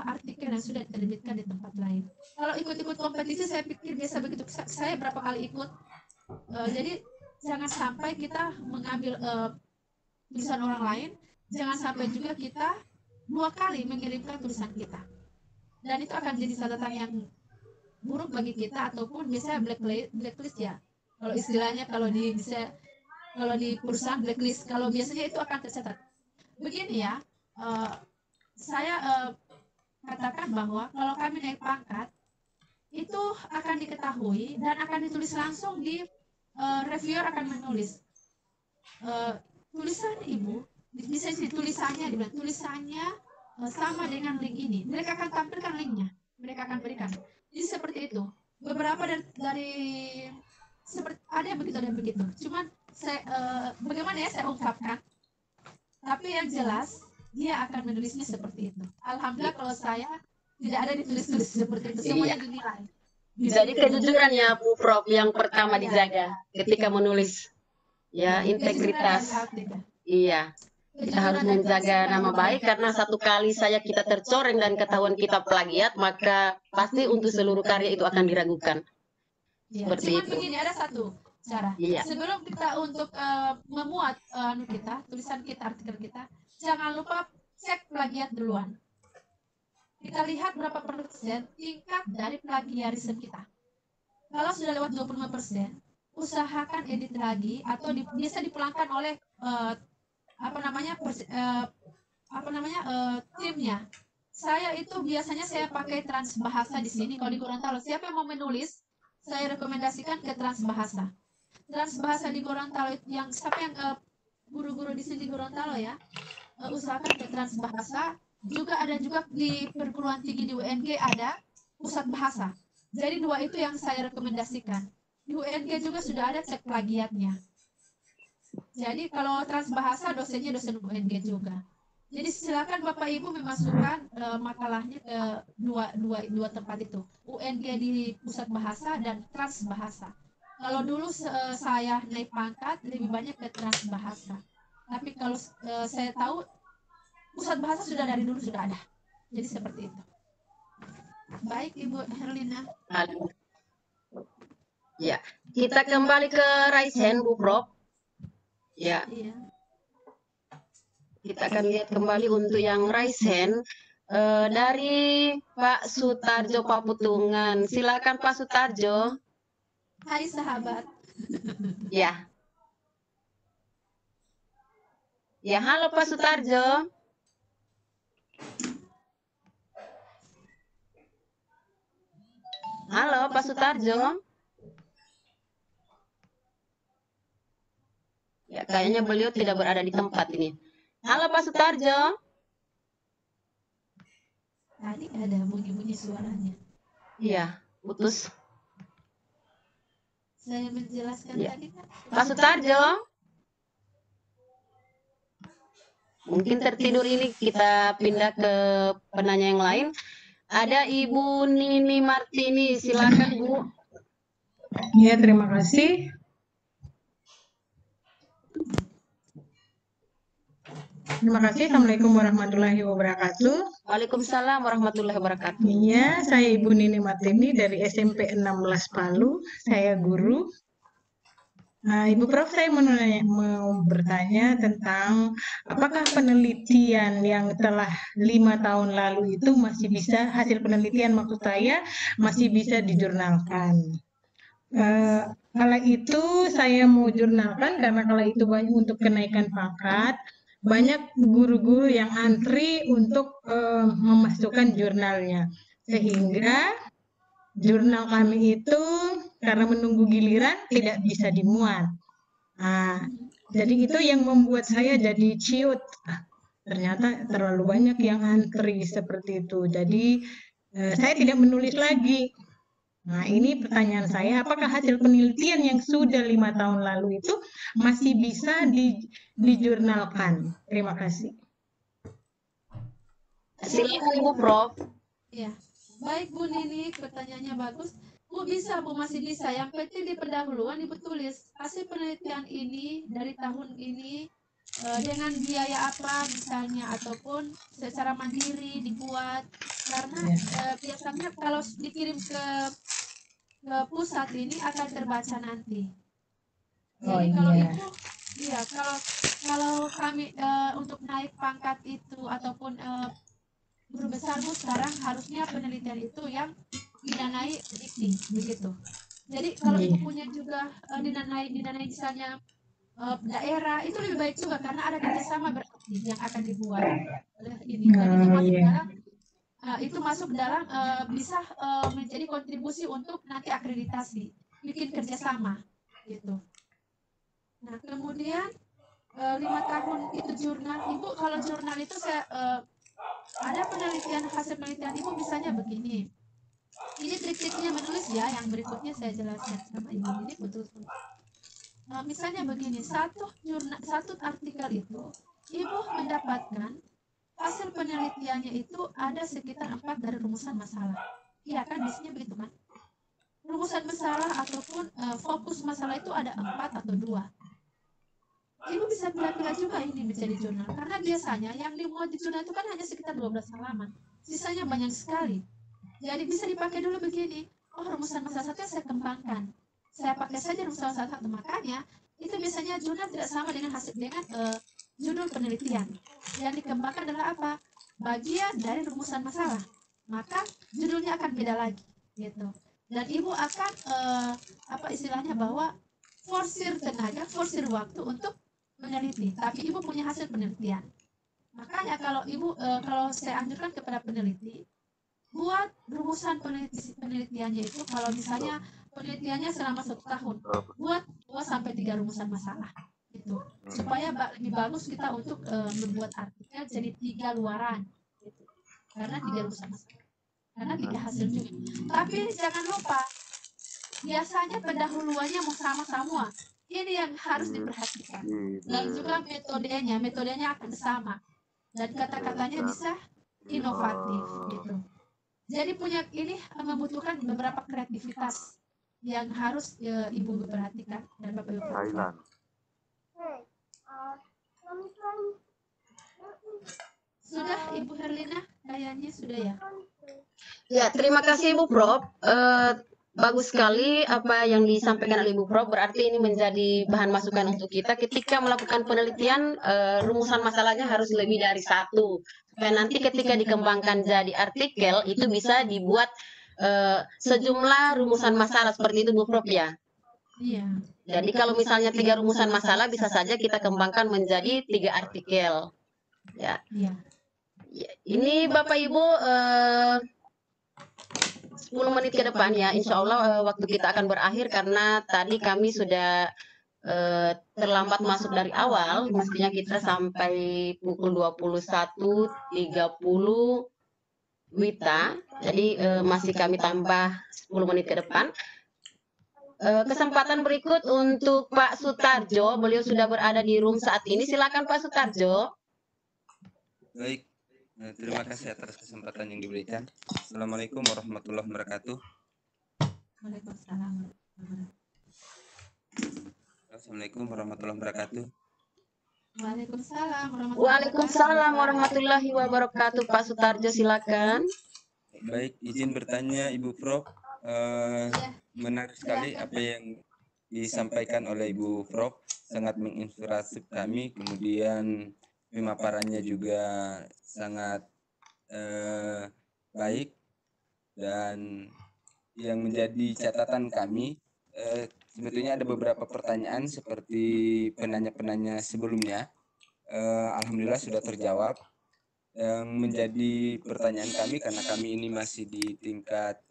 artikel yang sudah diterbitkan di tempat lain. Kalau ikut-ikut kompetisi saya pikir biasa begitu. Saya berapa kali ikut. Jadi jangan sampai kita mengambil tulisan orang lain. Jangan sampai juga kita 2 kali mengirimkan tulisan kita. Dan itu akan jadi catatan yang buruk bagi kita ataupun biasanya blacklist ya. Kalau istilahnya kalau di perusahaan blacklist. Kalau biasanya itu akan tercatat. Begini ya. Saya katakan bahwa kalau kami naik pangkat, itu akan diketahui dan akan ditulis langsung di reviewer akan menulis tulisan ibu di sesi tulisannya dibilang tulisannya sama dengan link ini. Mereka akan tampilkan linknya, mereka akan berikan. Jadi seperti itu. Beberapa dari seperti ada yang begitu. Cuman saya bagaimana ya saya ungkapkan? Tapi yang jelas dia akan menulisnya seperti itu. Alhamdulillah kalau saya tidak ada ditulis-tulis seperti itu, semuanya dinilai. Jadi kejujurannya Bu Prof yang pertama dijaga ketika menulis. Ya, integritas. Iya. Kita harus menjaga nama baik karena satu kali saya kita tercoreng dan ketahuan kita plagiat, maka pasti untuk seluruh karya itu akan diragukan. Seperti Cuman itu. begini, ada satu cara. Iya. Sebelum kita untuk memuat tulisan kita, artikel kita, jangan lupa cek plagiat duluan. Kita lihat berapa persen tingkat dari plagiarisme kita. Kalau sudah lewat 25%, usahakan edit lagi atau biasa dipulangkan oleh timnya. Saya itu biasanya saya pakai Transbahasa di sini. Kalau di Gorontalo, siapa yang mau menulis, saya rekomendasikan ke Transbahasa. Transbahasa di Gorontalo yang siapa yang guru-guru di sini di Gorontalo ya, usahakan ke Transbahasa. Juga ada juga di perguruan tinggi di UNG ada pusat bahasa. Jadi dua itu yang saya rekomendasikan. Di UNG juga sudah ada cek plagiatnya. Jadi kalau Transbahasa dosennya dosen UNG juga. Jadi silakan Bapak Ibu memasukkan makalahnya ke dua tempat itu. UNG di pusat bahasa dan Transbahasa. Kalau dulu saya naik pangkat lebih banyak ke Transbahasa. Tapi kalau saya tahu pusat bahasa sudah dari dulu sudah ada. Jadi seperti itu. Baik Ibu Herlina. Ya, kita kembali ke raise hand Bu Prof. Ya. Iya. Kita akan lihat kembali untuk yang raise hand dari Pak Sutarjo Paputungan. Silakan Pak Sutarjo. Hai sahabat. Ya. Ya, halo Pak Sutarjo. Halo Pak Sutarjo. Ya, kayaknya beliau tidak berada di tempat ini. Halo Pak Sutarjo. Tadi ada bunyi-bunyi suaranya. Iya, putus. Saya menjelaskan Ya. tadi kan. Pak Sutarjo. Mungkin tertidur ini, kita pindah ke penanya yang lain. Ada Ibu Nini Martini, silakan Bu. Ya, terima kasih. Terima kasih. Assalamualaikum warahmatullahi wabarakatuh. Waalaikumsalam warahmatullahi wabarakatuh. Iya, saya Ibu Nini Martini dari SMP 16 Palu. Saya guru. Ibu Prof, saya mau bertanya tentang apakah penelitian yang telah 5 tahun lalu itu masih bisa, hasil penelitian maksud saya, masih bisa dijurnalkan. Kala itu saya mau jurnalkan karena kala itu banyak untuk kenaikan pangkat, banyak guru-guru yang antri untuk memasukkan jurnalnya, sehingga jurnal kami itu karena menunggu giliran tidak bisa dimuat. Jadi itu yang membuat saya jadi ciut. Ternyata terlalu banyak yang antri seperti itu. Jadi saya tidak menulis lagi. Nah, ini pertanyaan saya, apakah hasil penelitian yang sudah 5 tahun lalu itu masih bisa dijurnalkan? Terima kasih. Silakan Ibu Prof. Ya. Baik Bu Nini, pertanyaannya bagus. Bu bisa, Bu masih bisa. Yang penting di pendahuluan Ibu tulis hasil penelitian ini dari tahun ini dengan biaya apa misalnya, ataupun secara mandiri dibuat, karena biasanya kalau dikirim ke pusat ini akan terbaca nanti. Jadi kalau Ibu, iya, kalau kami untuk naik pangkat itu ataupun guru besar Bu sekarang harusnya penelitian itu yang didanai dikti begitu. Jadi kalau Ibu punya juga didanai misalnya daerah, itu lebih baik juga karena ada kerjasama berarti yang akan dibuat oleh ini. Dan itu masuk dalam itu masuk dalam bisa menjadi kontribusi untuk nanti akreditasi, bikin kerjasama gitu. Nah kemudian 5 tahun itu jurnal Ibu, kalau jurnal itu saya ada penelitian, hasil penelitian Ibu misalnya begini. Ini trik-triknya menulis ya, yang berikutnya saya jelaskan sama Ibu. Ini betul-betul. Misalnya begini, satu artikel itu Ibu mendapatkan hasil penelitiannya itu ada sekitar 4 dari rumusan masalah. Iya kan, biasanya begitu kan? Rumusan masalah ataupun fokus masalah itu ada 4 atau 2. Ibu bisa pilih-pilih juga ini menjadi jurnal, karena biasanya yang dimuat di jurnal itu kan hanya sekitar 12 halaman, sisanya banyak sekali. Jadi bisa dipakai dulu begini, oh rumusan masalah 1 saya kembangkan, saya pakai saja rumusan masalah 1. Makanya itu biasanya jurnal tidak sama dengan judul penelitian. Yang dikembangkan adalah apa? Bagian dari rumusan masalah, maka judulnya akan beda lagi gitu. Dan Ibu akan apa istilahnya, bahwa forsir tenaga, forsir waktu untuk meneliti, tapi Ibu punya hasil penelitian. Makanya kalau Ibu kalau saya anjurkan kepada peneliti, buat rumusan penelitiannya itu, kalau misalnya penelitiannya selama 1 tahun, buat 2 sampai 3 rumusan masalah gitu, supaya lebih bagus kita untuk membuat artikel jadi 3 luaran gitu. Karena 3 rumusan masalah, karena 3 hasil juga. Tapi jangan lupa, biasanya pendahuluannya mau sama semua. Ini yang harus diperhatikan. Dan juga metodenya akan sama. Dan kata-katanya bisa inovatif gitu. Jadi punya ini membutuhkan beberapa kreativitas yang harus Ibu perhatikan dan Bapak Ibu perhatikan. Sudah Ibu Herlina, kayaknya sudah ya. Ya, terima kasih Ibu Prof. Bagus sekali apa yang disampaikan oleh Ibu Prof. Berarti ini menjadi bahan masukan untuk kita ketika melakukan penelitian. Rumusan masalahnya harus lebih dari 1, supaya nanti ketika dikembangkan jadi artikel itu bisa dibuat sejumlah rumusan masalah seperti itu Bu Prof ya. Iya. Jadi kalau misalnya 3 rumusan masalah bisa saja kita kembangkan menjadi 3 artikel. Ya. Iya. Ini Bapak Ibu 10 menit ke depan ya, insya Allah waktu kita akan berakhir karena tadi kami sudah terlambat masuk dari awal. Mestinya kita sampai pukul 21.30 WITA, jadi masih kami tambah 10 menit ke depan. Kesempatan berikut untuk Pak Sutarjo, beliau sudah berada di room saat ini. Silakan Pak Sutarjo. Baik, terima kasih atas kesempatan yang diberikan. Assalamualaikum warahmatullahi wabarakatuh. Waalaikumsalam. Assalamualaikum warahmatullahi wabarakatuh. Waalaikumsalam warahmatullahi wabarakatuh. Pak Sutarjo, silakan. Baik, izin bertanya Ibu Prof. Menarik sekali apa yang disampaikan oleh Ibu Prof. Sangat menginspirasi kami. Kemudian pemaparannya juga sangat baik, dan yang menjadi catatan kami sebetulnya ada beberapa pertanyaan seperti penanya-penanya sebelumnya. Alhamdulillah sudah terjawab. Yang menjadi pertanyaan kami, karena kami ini masih di tingkat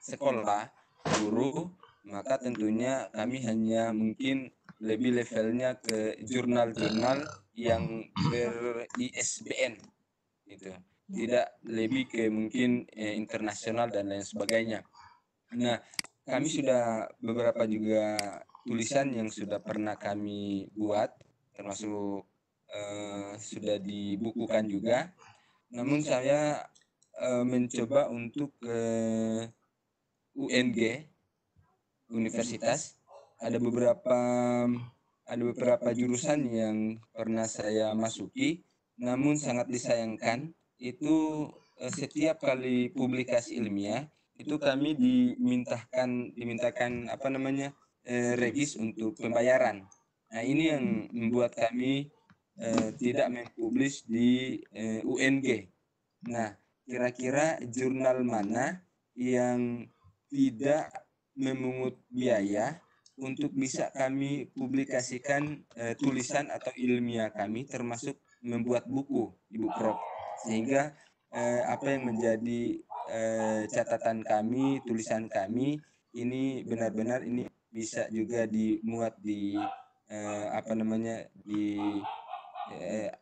sekolah guru, maka tentunya kami hanya mungkin lebih levelnya ke jurnal-jurnal yang ber-ISBN gitu, tidak lebih ke mungkin internasional dan lain sebagainya. Nah, kami sudah beberapa juga tulisan yang sudah pernah kami buat, termasuk sudah dibukukan juga. Namun saya mencoba untuk UNG universitas, ada beberapa jurusan yang pernah saya masuki, namun sangat disayangkan itu setiap kali publikasi ilmiah itu kami dimintakan apa namanya regis untuk pembayaran. Nah, ini yang membuat kami tidak mempublish di UNG. Nah, kira-kira jurnal mana yang tidak memungut biaya untuk bisa kami publikasikan tulisan atau ilmiah kami, termasuk membuat buku, Ibu Prof, sehingga apa yang menjadi catatan kami, tulisan kami ini benar-benar ini bisa juga dimuat di apa namanya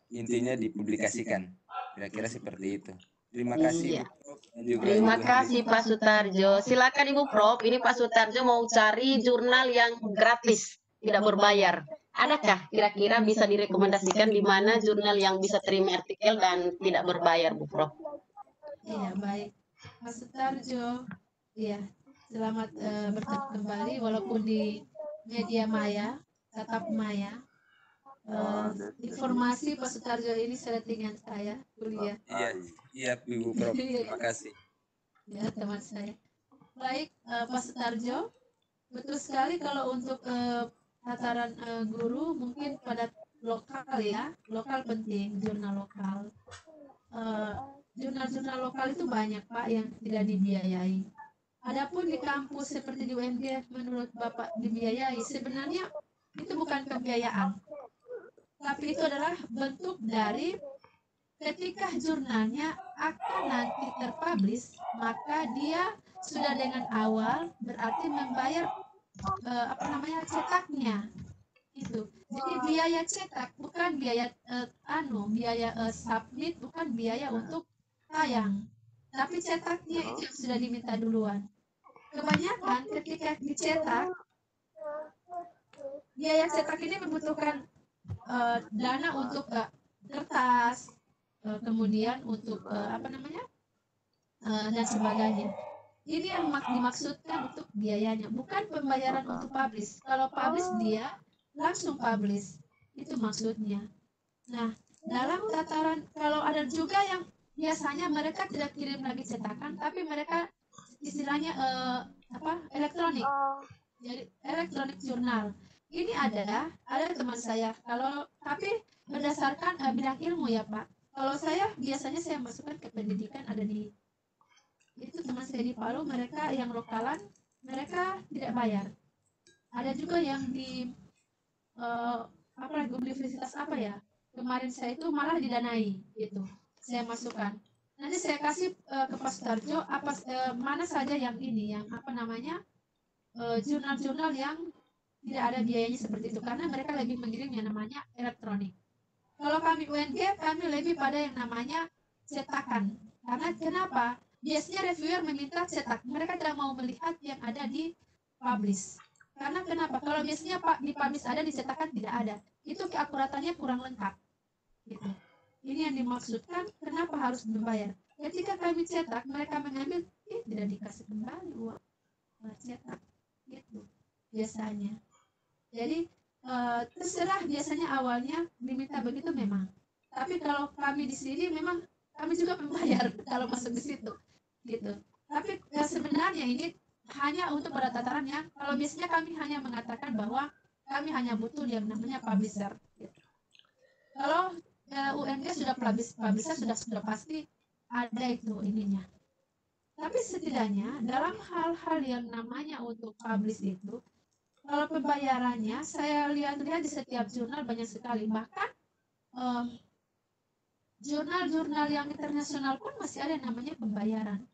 intinya dipublikasikan. Kira-kira seperti itu. Terima kasih Iya. Ibu Prof dan juga Terima Ibu kasih Pak Sutarjo. Silakan Ibu Prof. Ini Pak Sutarjo mau cari jurnal yang gratis, tidak berbayar. Adakah kira-kira bisa direkomendasikan di mana jurnal yang bisa terima artikel dan tidak berbayar, Bu Prof? Iya, baik. Pak Sutarjo, iya, selamat bertemu kembali walaupun di media maya, tatap maya. Informasi Pak Sutarjo ini selentingan saya kuliah. Iya, Ibu Prof. Terima kasih. Ya, teman saya. Baik, Pak Sutarjo, betul sekali kalau untuk tataran guru mungkin pada lokal ya, lokal penting, jurnal lokal. Jurnal-jurnal lokal itu banyak Pak yang tidak dibiayai. Adapun di kampus seperti di UMG menurut Bapak dibiayai, sebenarnya itu bukan pembiayaan. Tapi itu adalah bentuk dari ketika jurnalnya akan nanti terpublish, maka dia sudah dengan awal berarti membayar cetaknya itu. Jadi biaya cetak bukan biaya biaya submit, bukan biaya untuk tayang, tapi cetaknya itu yang sudah diminta duluan. Kebanyakan ketika dicetak, biaya cetak ini membutuhkan dana untuk kertas, kemudian untuk dan sebagainya. Ini yang dimaksudkan untuk biayanya, bukan pembayaran untuk publish. Kalau publish dia langsung publish, itu maksudnya. Nah, dalam tataran kalau ada juga yang biasanya mereka tidak kirim lagi cetakan, tapi mereka istilahnya elektronik, jadi elektronik jurnal. Ini ada teman saya. Kalau tapi berdasarkan bidang ilmu ya Pak. Kalau saya biasanya saya masukkan ke pendidikan, ada di itu teman saya di Palu, mereka yang lokalan mereka tidak bayar. Ada juga yang di universitas kemarin saya itu malah didanai gitu, saya masukkan. Nanti saya kasih ke Pak Sutarjo mana saja yang ini yang jurnal-jurnal yang tidak ada biayanya seperti itu, karena mereka lebih mengirim yang namanya elektronik. Kalau kami UNG, kami lebih pada yang namanya cetakan. Karena kenapa? Biasanya reviewer meminta cetak, mereka tidak mau melihat yang ada di publish. Karena kenapa? Kalau biasanya di publish ada, di cetakan tidak ada. Itu keakuratannya kurang lengkap. Gitu. Ini yang dimaksudkan kenapa harus membayar. Ketika kami cetak, mereka mengambil, tidak dikasih kembali uang cetak. Gitu. Biasanya. Jadi terserah, biasanya awalnya diminta begitu memang. Tapi kalau kami di sini memang kami juga membayar kalau masuk di situ. Gitu. Tapi sebenarnya ini hanya untuk pada tataran yang kalau biasanya kami hanya mengatakan bahwa kami hanya butuh yang namanya publisher. Gitu. Kalau UMG sudah publisher sudah pasti ada itu ininya. Tapi setidaknya dalam hal-hal yang namanya untuk publish itu, kalau pembayarannya saya lihat-lihat di setiap jurnal banyak sekali, bahkan jurnal-jurnal yang internasional pun masih ada yang namanya pembayaran.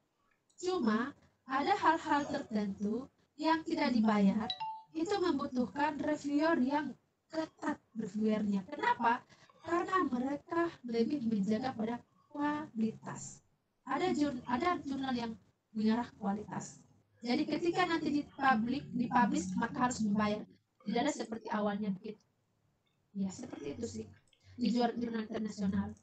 Cuma ada hal-hal tertentu yang tidak dibayar, itu membutuhkan reviewer yang ketat reviewernya. Kenapa? Karena mereka lebih menjaga pada kualitas. Ada jurnal yang mengarah kualitas. Jadi ketika nanti dipublish maka harus membayar. Tidak ada seperti awalnya begitu. Ya seperti itu sih di jurnal internasional.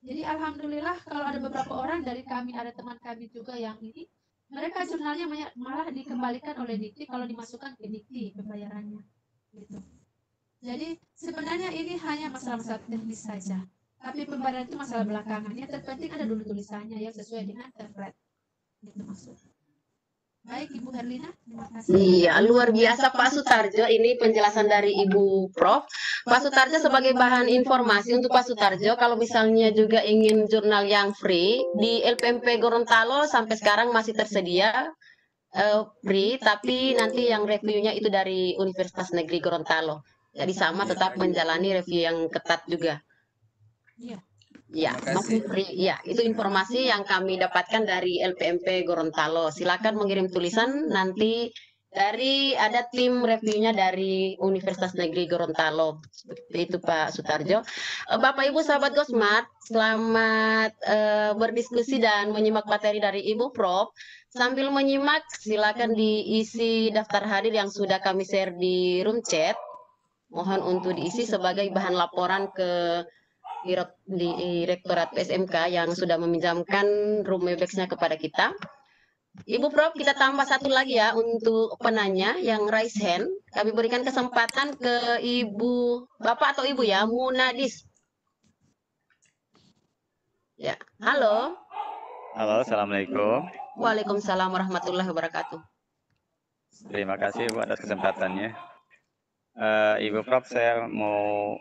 Jadi alhamdulillah kalau ada beberapa orang dari kami, ada teman kami juga yang ini, mereka jurnalnya malah dikembalikan oleh Dikti kalau dimasukkan ke Dikti pembayarannya. Gitu. Jadi sebenarnya ini hanya masalah-masalah teknis saja. Tapi pembayaran itu masalah belakangan. Yang terpenting ada dulu tulisannya yang sesuai dengan template. Itu maksudnya. Baik Ibu Herlina, terima kasih. Iya, luar biasa Pak Sutarjo. Ini penjelasan dari Ibu Prof. Pak Sutarjo, sebagai bahan informasi untuk Pak Sutarjo, kalau misalnya juga ingin jurnal yang free, di LPMP Gorontalo sampai sekarang masih tersedia free, tapi nanti yang reviewnya itu dari Universitas Negeri Gorontalo. Jadi sama, tetap menjalani review yang ketat juga. Iya. Ya, Terima Mas kasih. Mufri. Ya, itu informasi yang kami dapatkan dari LPMP Gorontalo. Silakan mengirim tulisan nanti dari ada tim reviewnya dari Universitas Negeri Gorontalo. Seperti itu Pak Sutarjo. Bapak Ibu sahabat Gosmart, selamat berdiskusi dan menyimak materi dari Ibu Prof. Sambil menyimak, silakan diisi daftar hadir yang sudah kami share di room chat. Mohon untuk diisi sebagai bahan laporan ke Direktorat PSMK yang sudah meminjamkan room Webex-nya kepada kita. Ibu Prof, kita tambah satu lagi ya untuk penanya yang raise hand. Kami berikan kesempatan ke Ibu, Bapak atau Ibu ya, Munadis. Ya, halo. Halo, Assalamualaikum. Waalaikumsalam warahmatullahi wabarakatuh. Terima kasih Bu atas kesempatannya. Ibu Prof, saya mau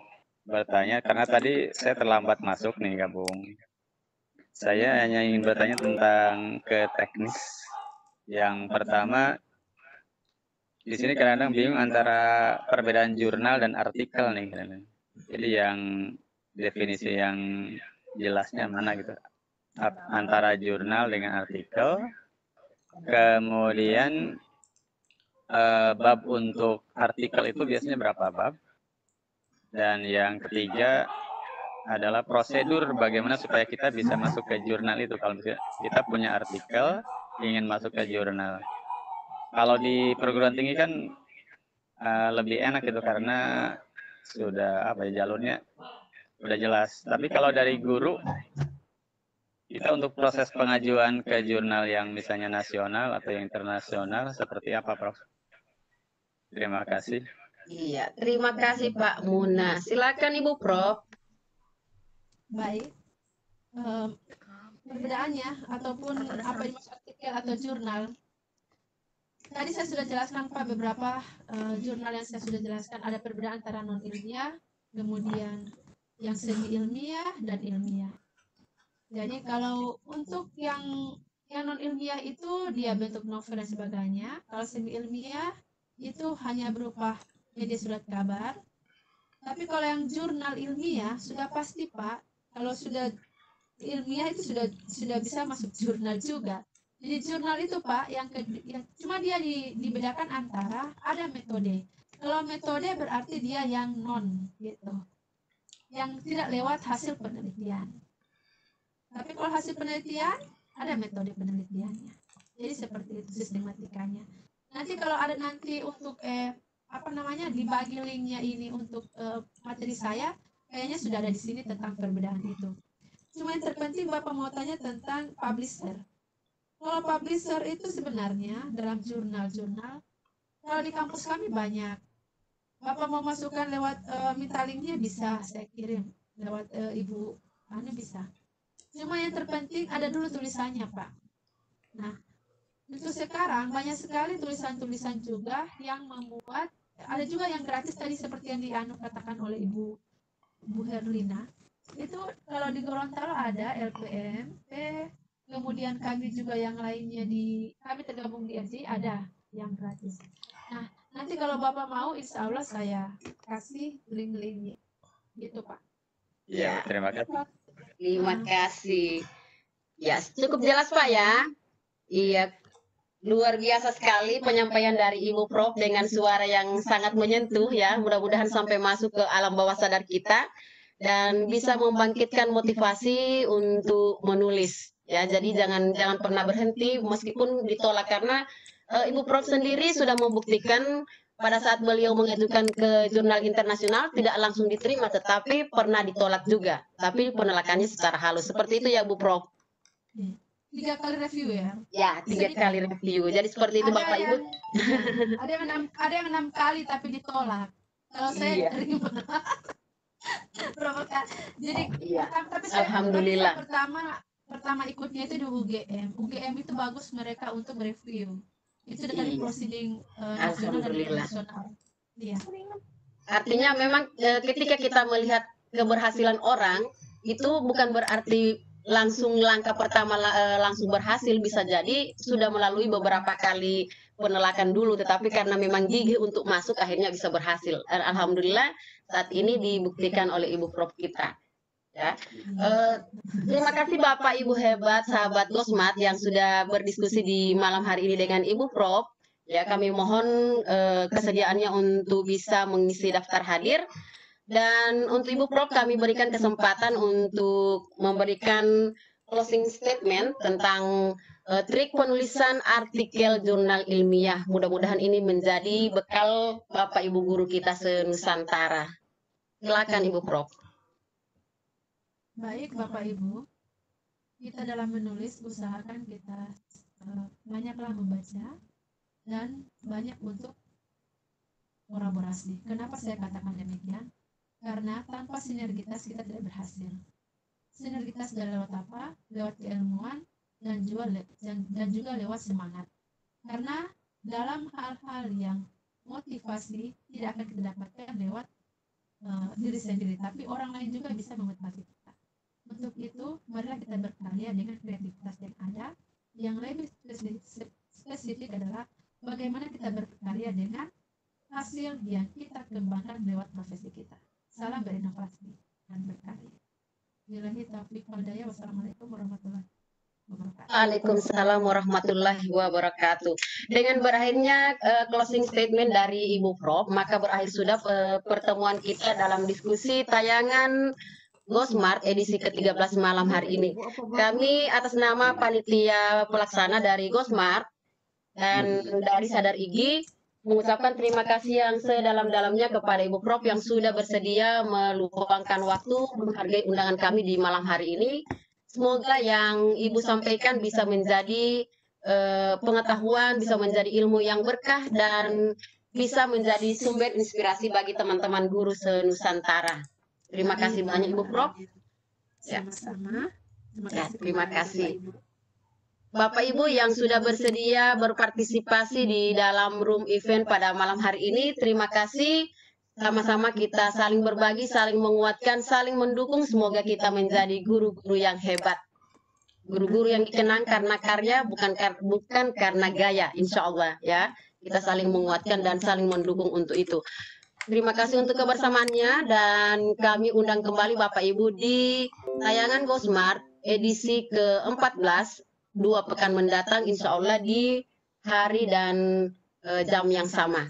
bertanya karena tadi saya terlambat masuk nih gabung. Saya hanya ingin bertanya tentang ke teknis. Yang pertama, di sini kadang-kadang bingung antara perbedaan jurnal dan artikel nih. Jadi yang definisi yang jelasnya mana gitu. Antara jurnal dengan artikel. Kemudian bab untuk artikel itu biasanya berapa bab? Dan yang ketiga adalah prosedur bagaimana supaya kita bisa masuk ke jurnal itu. Kalau misalnya kita punya artikel, ingin masuk ke jurnal. Kalau di perguruan tinggi kan lebih enak gitu karena sudah jalurnya udah jelas. Tapi kalau dari guru, kita untuk proses pengajuan ke jurnal yang misalnya nasional atau yang internasional seperti apa, Prof? Terima kasih. Iya, terima kasih Pak Muna. Silakan Ibu Prof. Baik. Perbedaannya ataupun apa yang masuk artikel atau jurnal. Tadi saya sudah jelaskan Pak beberapa jurnal yang saya sudah jelaskan, ada perbedaan antara non ilmiah, kemudian yang semi ilmiah dan ilmiah. Jadi kalau untuk yang non ilmiah itu dia bentuk novel dan sebagainya. Kalau semi ilmiah itu hanya berupa media surat kabar. Tapi kalau yang jurnal ilmiah sudah pasti Pak, kalau sudah ilmiah itu sudah bisa masuk jurnal juga. Jadi jurnal itu Pak yang cuma dia dibedakan antara ada metode. Kalau metode berarti dia yang non gitu. Yang tidak lewat hasil penelitian. Tapi kalau hasil penelitian ada metode penelitiannya. Jadi seperti itu sistematikanya. Nanti kalau ada nanti untuk dibagi linknya ini untuk materi saya, kayaknya sudah ada di sini tentang perbedaan itu. Cuma yang terpenting Bapak mau tanya tentang publisher. Kalau publisher itu sebenarnya dalam jurnal-jurnal, kalau di kampus kami banyak. Bapak mau masukkan lewat minta linknya bisa, saya kirim lewat Ibu bisa. Cuma yang terpenting ada dulu tulisannya Pak. Nah, untuk sekarang banyak sekali tulisan-tulisan juga yang membuat, ada juga yang gratis tadi seperti yang katakan oleh Ibu Herlina. Itu kalau di Gorontalo ada LPMP, kemudian kami juga yang lainnya kami tergabung di FJ ada yang gratis. Nah, nanti kalau Bapak mau insya Allah saya kasih link-linknya. Gitu Pak. Ya, terima kasih. Terima kasih. Ya, cukup jelas Pak ya. Iya, luar biasa sekali penyampaian dari Ibu Prof dengan suara yang sangat menyentuh ya. Mudah-mudahan sampai masuk ke alam bawah sadar kita dan bisa membangkitkan motivasi untuk menulis. Ya, jadi jangan pernah berhenti meskipun ditolak karena Ibu Prof sendiri sudah membuktikan pada saat beliau mengajukan ke jurnal internasional tidak langsung diterima tetapi pernah ditolak juga. Tapi penolakannya secara halus. Seperti itu ya Bu Prof. 3 kali review ya? Ya, 3 kali review. Jadi seperti itu Bapak Ibu. Ada yang 6 kali tapi ditolak. Kalau saya terima. Jadi tapi saya Alhamdulillah. Pertama ikutnya itu di UGM. UGM itu bagus mereka untuk review. Itu dari proceeding nasional dan internasional. Iya. Artinya memang ketika kita melihat keberhasilan orang itu bukan berarti langsung langkah pertama langsung berhasil, bisa jadi sudah melalui beberapa kali penolakan dulu, tetapi karena memang gigih untuk masuk akhirnya bisa berhasil. Alhamdulillah saat ini dibuktikan oleh Ibu Prof kita. Ya. Terima kasih Bapak Ibu hebat sahabat Gosmart yang sudah berdiskusi di malam hari ini dengan Ibu Prof. Ya, kami mohon kesediaannya untuk bisa mengisi daftar hadir, dan untuk Ibu Prof kami berikan kesempatan untuk memberikan closing statement tentang trik penulisan artikel jurnal ilmiah. Mudah-mudahan ini menjadi bekal Bapak Ibu guru kita se-Nusantara. Silakan Ibu Prof. Baik Bapak Ibu, kita dalam menulis usahakan kita banyaklah membaca dan banyak untuk kolaborasi. Kenapa saya katakan demikian? Karena tanpa sinergitas kita tidak berhasil. Sinergitas lewat apa? Lewat keilmuan dan juga lewat semangat. Karena dalam hal-hal yang motivasi tidak akan kita dapatkan lewat diri sendiri, tapi orang lain juga bisa memotivasi kita. Untuk itu, marilah kita berkarya dengan kreativitas yang ada. Yang lebih spesifik adalah bagaimana kita berkarya dengan hasil yang kita kembangkan lewat profesi kita. Salam berinovasi dan berkarya. Billahi taufiq wal hidayah. Wassalamualaikum warahmatullahi wabarakatuh. Waalaikumsalam warahmatullahi wabarakatuh. Dengan berakhirnya closing statement dari Ibu Prof, maka berakhir sudah pertemuan kita dalam diskusi tayangan Gosmart edisi ke-13 malam hari ini. Kami atas nama panitia pelaksana dari Gosmart dan dari Sadar Igi mengucapkan terima kasih yang sedalam-dalamnya kepada Ibu Prof yang sudah bersedia meluangkan waktu menghargai undangan kami di malam hari ini. Semoga yang Ibu sampaikan bisa menjadi pengetahuan, bisa menjadi ilmu yang berkah, dan bisa menjadi sumber inspirasi bagi teman-teman guru se-Nusantara. Terima kasih banyak Ibu Prof. Ya. Sama-sama. Terima kasih. Bapak Ibu yang sudah bersedia berpartisipasi di dalam room event pada malam hari ini, terima kasih. Sama-sama kita saling berbagi, saling menguatkan, saling mendukung. Semoga kita menjadi guru-guru yang hebat. Guru-guru yang dikenang karena karya, bukan karena gaya, insya Allah ya. Kita saling menguatkan dan saling mendukung untuk itu. Terima kasih untuk kebersamaannya, dan kami undang kembali Bapak Ibu di tayangan Gosmart edisi ke-14 2 pekan mendatang, insya Allah di hari dan jam yang sama.